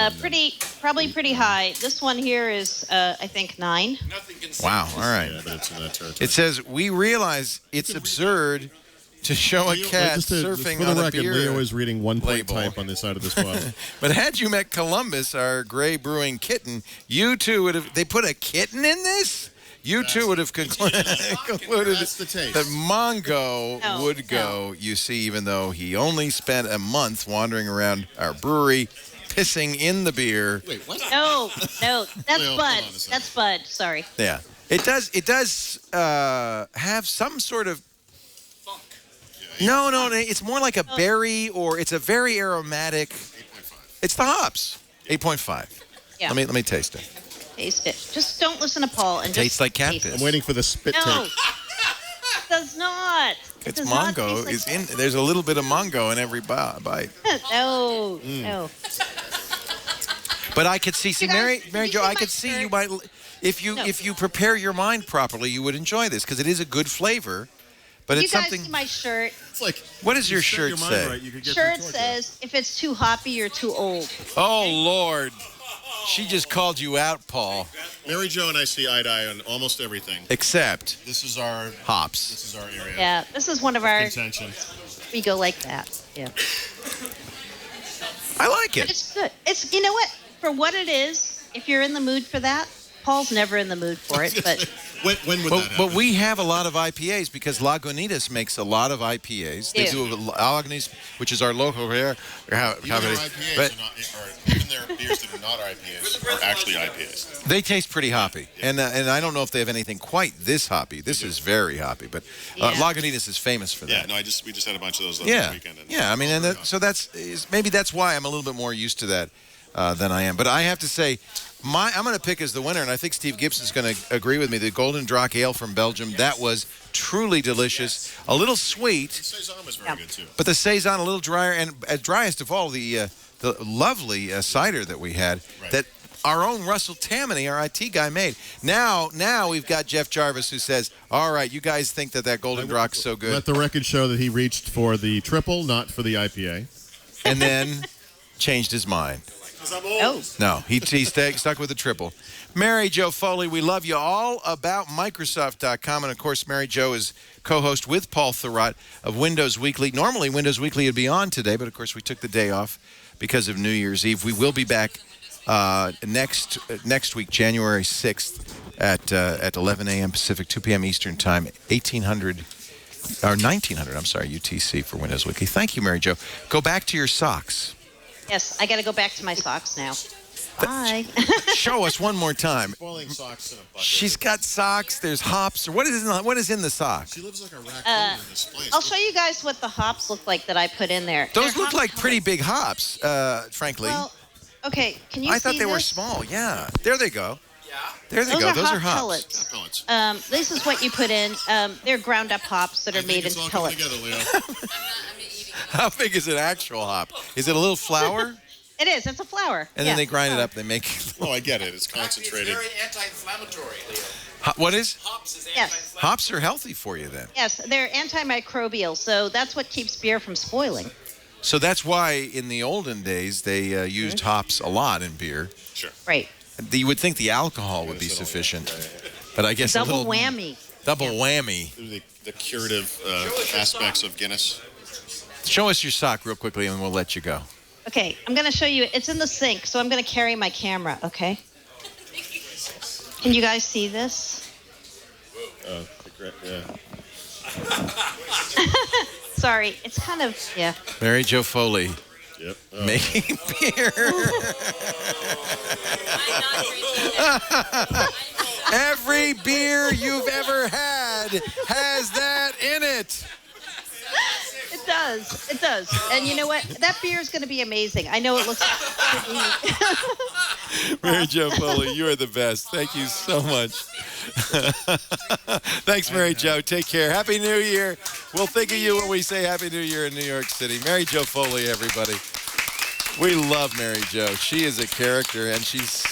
Probably pretty high. This one here is, I think, 9. Nothing can Wow. All right. Yeah, but it's in that territory. It says we realize it's absurd to show a cat surfing for the on a record, beer. Leo is reading one point label. type on the side of this bottle. But had you met Columbus, our gray brewing kitten, you two would have. They put a kitten in this. You two would have concluded That's the taste. that Mongo No, would go. You see, even though he only spent a month wandering around our brewery, pissing in the beer. Wait, what? No, that's Leo, hold Bud. on a second. That's Bud. Sorry. Yeah, it does. It does have some sort of. No, it's more like a berry, or it's a very aromatic. 8.5. It's the hops. 8.5. Yeah. Let me taste it. Taste it. Just don't listen to Paul and Tastes just like cat taste piss. it. I'm waiting for the spit No, take. it does not. It It's does not Mongo. taste Is in. There's a little bit of Mongo in every bite. No, no. But I could see, Mary Jo, I could see shirt? you might, if you prepare your mind properly, you would enjoy this because it is a good flavor. But You it's guys something. see my shirt? It's like, What does your set shirt your mind say? right, you could get Shirt through torture. says, if it's too hoppy, you're too old. Oh Lord, she just called you out, Paul. Mary Jo and I see eye to eye on almost everything. Except This is our hops. This is our area. Yeah, this is one of our. Contention. We go like that. Yeah. I like But it. it's good. It's, you know what? For what it is, if you're in the mood for that, Paul's never in the mood for it. But When would that happen? But we have a lot of IPAs because Lagunitas makes a lot are IPAs. They Yeah. do Lagunitas, which is our local here. Even their IPAs But are not, or even their beers that are not IPAs are actually IPAs. they taste pretty hoppy, and I don't know if they have anything quite this hoppy. This is very hoppy, but Yeah. Lagunitas is famous for Yeah, that. no, we just had a bunch of those last Yeah, weekend. And yeah. I mean, and so maybe that's why I'm a little bit more used to that than I am. But I have to say, I'm going to pick as the winner, and I think Steve Gibson's going to agree with me. The Golden Drac Ale from Belgium, that was truly delicious. A little sweet, Saison was very good too. but the saison a little drier, and driest of all, the lovely cider that we had that our own Russell Tammany, our IT guy, made. Now we've got Jeff Jarvis who says, "All right, you guys think that Golden Drac's so good," Let the record show that he reached for the triple, not for the IPA. and then changed his mind. oh, No, he stuck with the triple. Mary Jo Foley, we love you all about Microsoft.com. And, of course, Mary Jo is co-host with Paul Thurrott of Windows Weekly. Normally, Windows Weekly would be on today, but, of course, we took the day off because of New Year's Eve. We will be back next week, January 6th at 11 a.m. Pacific, 2 p.m. Eastern Time, 1900 UTC for Windows Weekly. Thank you, Mary Jo. Go back to your socks. yes, I got to go back to my socks now. Bye. Show us one more time. Boiling socks in a bucket. She's got socks. There's hops. What is in the sock? She lives like a raccoon in this place. I'll show you guys what the hops look like that I put in there. Those They're look hop like pretty pellets. big hops, frankly. Well, okay, can you I see thought they were this? small. Yeah. There they go. Yeah. There they Those go. are Those hop are hops. pellets. Pellets. This is what you put in. They're ground up hops that I are think made it's into all coming pellets. together, Leo. I'm not eating it. How big is an actual hop? Is it a little flour? It is. It's a flour. And Yeah, then they grind it flour. up. They make. Oh, I get it. It's Actually, it's concentrated. very anti-inflammatory, Leo. What is? Hops is Yes. anti-inflammatory. Hops are healthy for you then. Yes, they're antimicrobial, so that's what keeps beer from spoiling. So that's why in the olden days they used hops a lot in beer. Sure. Right. You would think the alcohol would be sufficient, but I guess a Double little whammy. Double whammy. The curative aspects of Guinness. Show us your sock real quickly, and we'll let you go. Okay, I'm going to show you. It's in the sink, so I'm going to carry my camera, okay? Can you guys see this? Yeah. Sorry, it's kind of, yeah. Mary Jo Foley Yep. making beer. Every beer you've ever had has that in it. It does. It does. And you know what? That beer is going to be amazing. I know it looks pretty. Mary Jo Foley, you are the best. Thank you so much. Thanks, Mary Jo. Take care. Happy New Year. We'll think of you when we say Happy New Year in New York City. Mary Jo Foley, everybody. We love Mary Jo. She is a character, and she's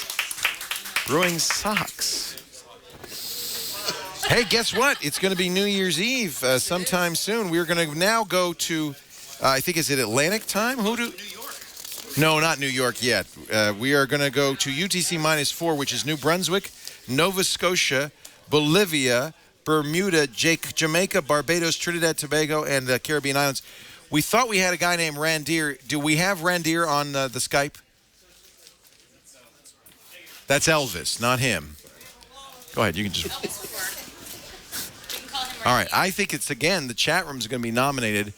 brewing socks. Hey, guess what? It's going to be New Year's Eve sometime soon. We're going to now go to, I think, is it Atlantic time? New York. No, not New York yet. We are going to go to UTC -4, which is New Brunswick, Nova Scotia, Bolivia, Bermuda, Jamaica, Barbados, Trinidad, Tobago, and the Caribbean Islands. We thought we had a guy named Randir. Do we have Randir on the Skype? That's Elvis, not him. Go ahead. You can just... All right. I think it's, again, the chat room is going to be nominated.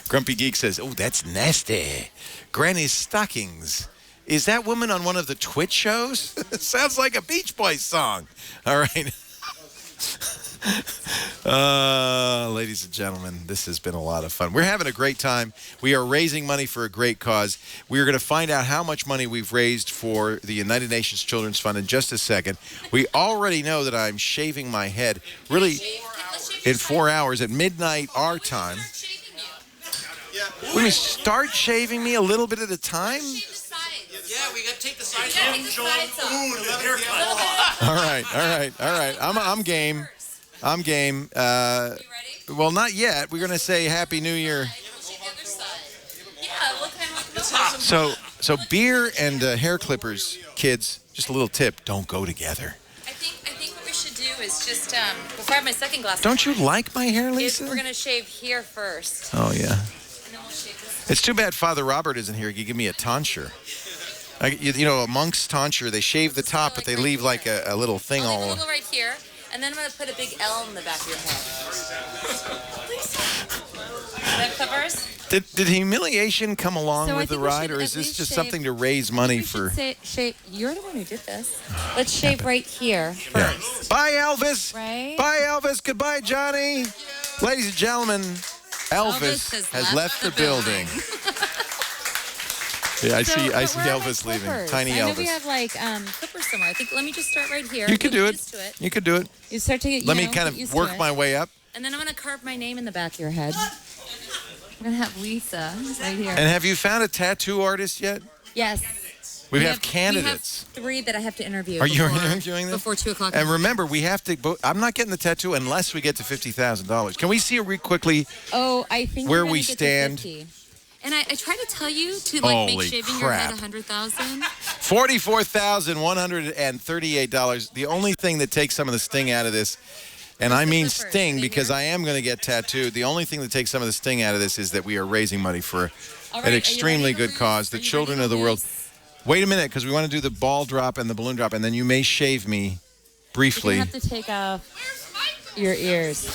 Grumpy Geek says, oh, that's nasty. Granny's Stockings. Is that woman on one of the Twitch shows? Sounds like a Beach Boys song. All right. Ladies and gentlemen, this has been a lot of fun. We're having a great time. We are raising money for a great cause. We are going to find out how much money we've raised for the United Nations Children's Fund in just a second. We already know that I'm shaving my head really in 4 hours at midnight our time. Will you start shaving me a little bit at a time? Yeah, we got to take the sides Yeah, off. take the sides off. All right. I'm game. I'm game. Well, not yet. We're going to say Happy New Year. Yeah, what kind of So beer and hair clippers, kids, just a little tip, don't go together. I think what we should do is just before I have my second glass. Don't you like my hair, Is Lisa? we're gonna shave here first. Oh, yeah. And then we'll shave this. It's too bad Father Robert isn't here. He could give me a tonsure. You know, a monk's tonsure, they shave the top, but they leave like a little thing I'll leave all... a little right here, and then I'm gonna put a big L in the back of your head. That covers. Did humiliation come along So I with the think we ride, should or is at this least just shave- something to raise money for... Shave. You're the one who did this. Let's shave right here first. Bye, Elvis. Right? Bye, Elvis. Goodbye, Johnny. Ladies and gentlemen, Elvis has left the building. Yeah, I see Elvis leaving. Tiny I know Elvis. we have like clippers somewhere. I think let me just start right here. You can do Get it. used to it. You could do it. You start to get. Let me kind of work my way up. And then I'm gonna carve my name in the back of your head. I'm gonna have Lisa right here. And have you found a tattoo artist yet? Yes. We have candidates. We have 3 that I have to interview. Are you before- interviewing them? Before 2 o'clock. And remember, we have to. I'm not getting the tattoo unless we get to $50,000. Can we see quickly? Oh, I think where we're we gonna get to stand. 50. And I try to tell you to like Holy make shaving your head crap. $100,000. $44,138. The only thing that takes some of the sting out of this, and I mean sting because I am going to get tattooed. The only thing that takes some of the sting out of this is that we are raising money for an extremely good cause, the children of the world. Wait a minute, because we want to do the ball drop and the balloon drop, and then you may shave me briefly. You have to take off your ears.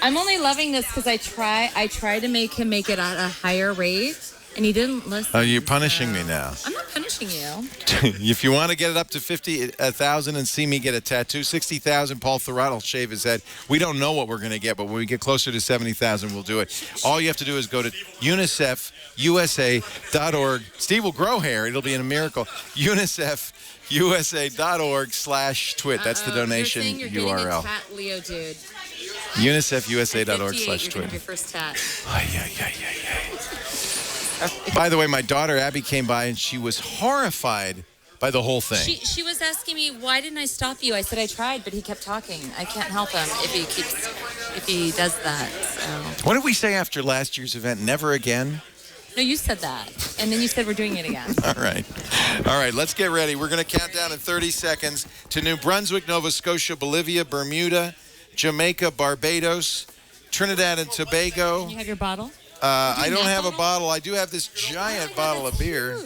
I'm only loving this because I try to make him make it at a higher rate, and he didn't listen. Are you punishing me now? I'm not punishing you. If you want to get it up to 50,000 and see me get a tattoo, 60,000, Paul Thurrott will shave his head. We don't know what we're going to get, but when we get closer to 70,000, we'll do it. All you have to do is go to UNICEFUSA.org. Steve will grow hair. It'll be a miracle. UNICEFUSA.org/twit. That's the donation you're URL. Getting a tat, Leo, dude. UNICEFUSA.org/twit. Your first tat. By the way, my daughter Abby came by and she was horrified by the whole thing. She was asking me, why didn't I stop you? I said I tried, but he kept talking. I can't help him if he does that. So. What did we say after last year's event? Never again? No, you said that. And then you said we're doing it again. All right. Let's get ready. We're going to count down in 30 seconds to New Brunswick, Nova Scotia, Bolivia, Bermuda, Jamaica, Barbados, Trinidad and Tobago. Can you have your bottle? I don't have a bottle. I do have this giant bottle of beer.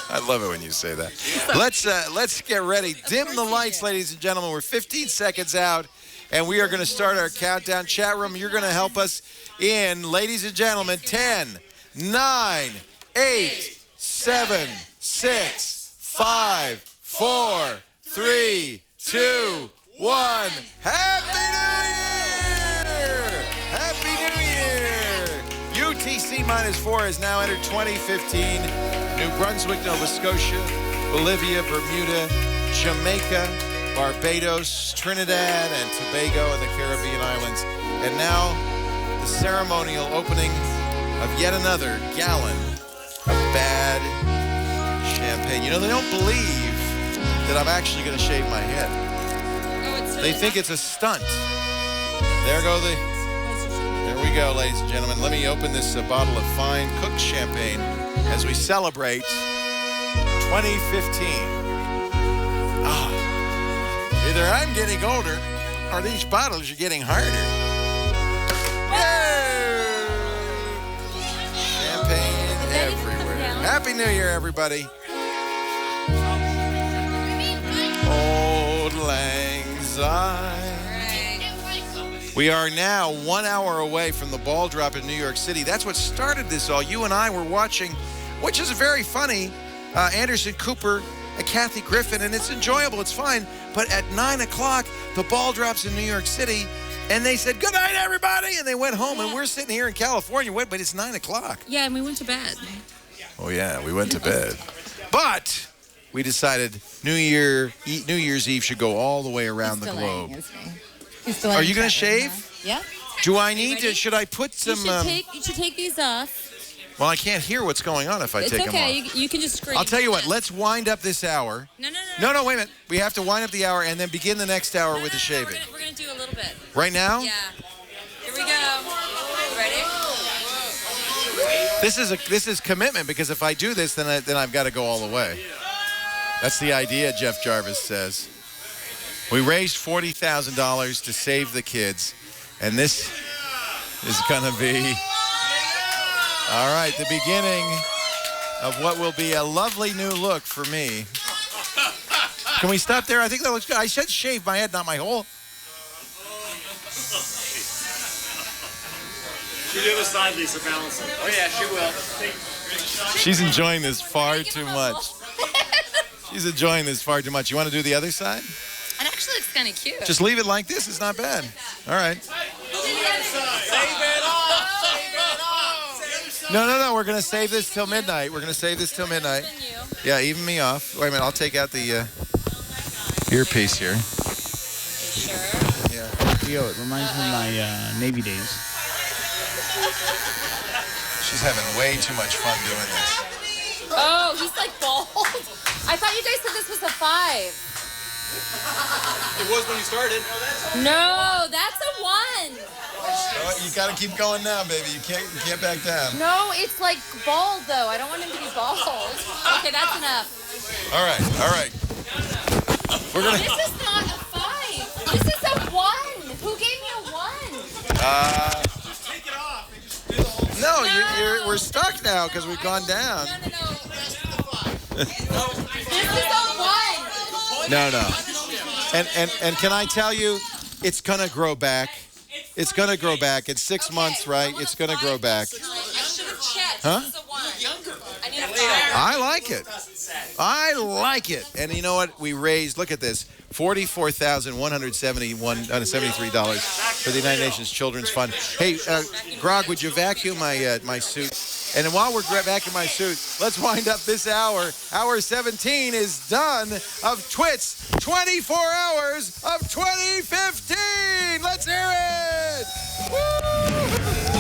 I love it when you say that. Let's get ready. Dim the lights, ladies and gentlemen. We're 15 seconds out, and we are going to start our countdown. Chat room, you're going to help us in, ladies and gentlemen, 10, 9, 8, 7, 6, 5, 4, 3, 2, 1. Happy New Year! Happy New Year! UTC -4 has now entered 2015. New Brunswick, Nova Scotia, Bolivia, Bermuda, Jamaica, Barbados, Trinidad, and Tobago, and the Caribbean islands. And now, the ceremonial opening of yet another gallon of bad champagne. You know, they don't believe that I'm actually going to shave my head. They think it's a stunt. There we go, ladies and gentlemen. Let me open this bottle of fine cooked champagne as we celebrate 2015. Either I'm getting older or these bottles are getting harder. Champagne everywhere. Happy New Year, everybody. Old Lang Syne. We are now 1 hour away from the ball drop in New York City. That's what started this all. You and I were watching, which is very funny, Anderson Cooper and Kathy Griffin, and it's enjoyable, it's fine. But at 9 o'clock, the ball drops in New York City, and they said, good night, everybody, and they went home, and we're sitting here in California, but it's 9 o'clock. Yeah, and we went to bed. Oh, yeah, we went to bed. But we decided New Year's Eve should go all the way around the globe. Are you going to shave? Yeah. Do I need to? Should I put some? You should take these off. Well, I can't hear what's going on if I It's take them okay. off. You can just scream. I'll tell you what. Let's wind up this hour. No, No, wait a minute. We have to wind up the hour and then begin the next hour with the shaving. We're gonna do a little bit. Right now? Yeah. Here we go. Ready? This is commitment because if I do this, then I've got to go all the way. That's the idea, Jeff Jarvis says. We raised $40,000 to save the kids, and this is going to be, all right, the beginning of what will be a lovely new look for me. Can we stop there? I think that looks good. I should shave my head, not my whole. She the other side, Lisa, balance it. Oh, yeah, she will. She's enjoying this far too much. She's enjoying this far too much. You want to do the other side? It actually looks kind of cute. Just leave it like this. It's not bad. All right. No. We're going to save this till midnight. Yeah, even me off. Wait a minute. I'll take out the earpiece here. Sure. Yeah. Yo, it reminds me of my Navy days. She's having way too much fun doing this. Oh, he's like bald. I thought you guys said this was a 5. It was when you started. No, that's a 1. Oh, you got to keep going now, baby. You can't back down. No, it's like bald though. I don't want him to be bald. Okay, that's enough. All right. We're gonna. This is not a 5. This is a 1. Who gave me a 1? Just take it off and just do the whole thing. No, we're stuck now because we've gone down. No. This is a 1. No. And can I tell you, it's gonna grow back. It's gonna grow back. It's 6 months, right? It's gonna grow back. I should have checked. Huh? This is a 1. I need a 5. I like it. And you know what? We raised, look at this, $44,173 for the United Nations Children's Fund. Hey, Grog, would you vacuum my suit? And then while we're vacuuming my suit, let's wind up this hour. Hour 17 is done of TWiT's 24 Hours of 2015. Let's hear it! Woo!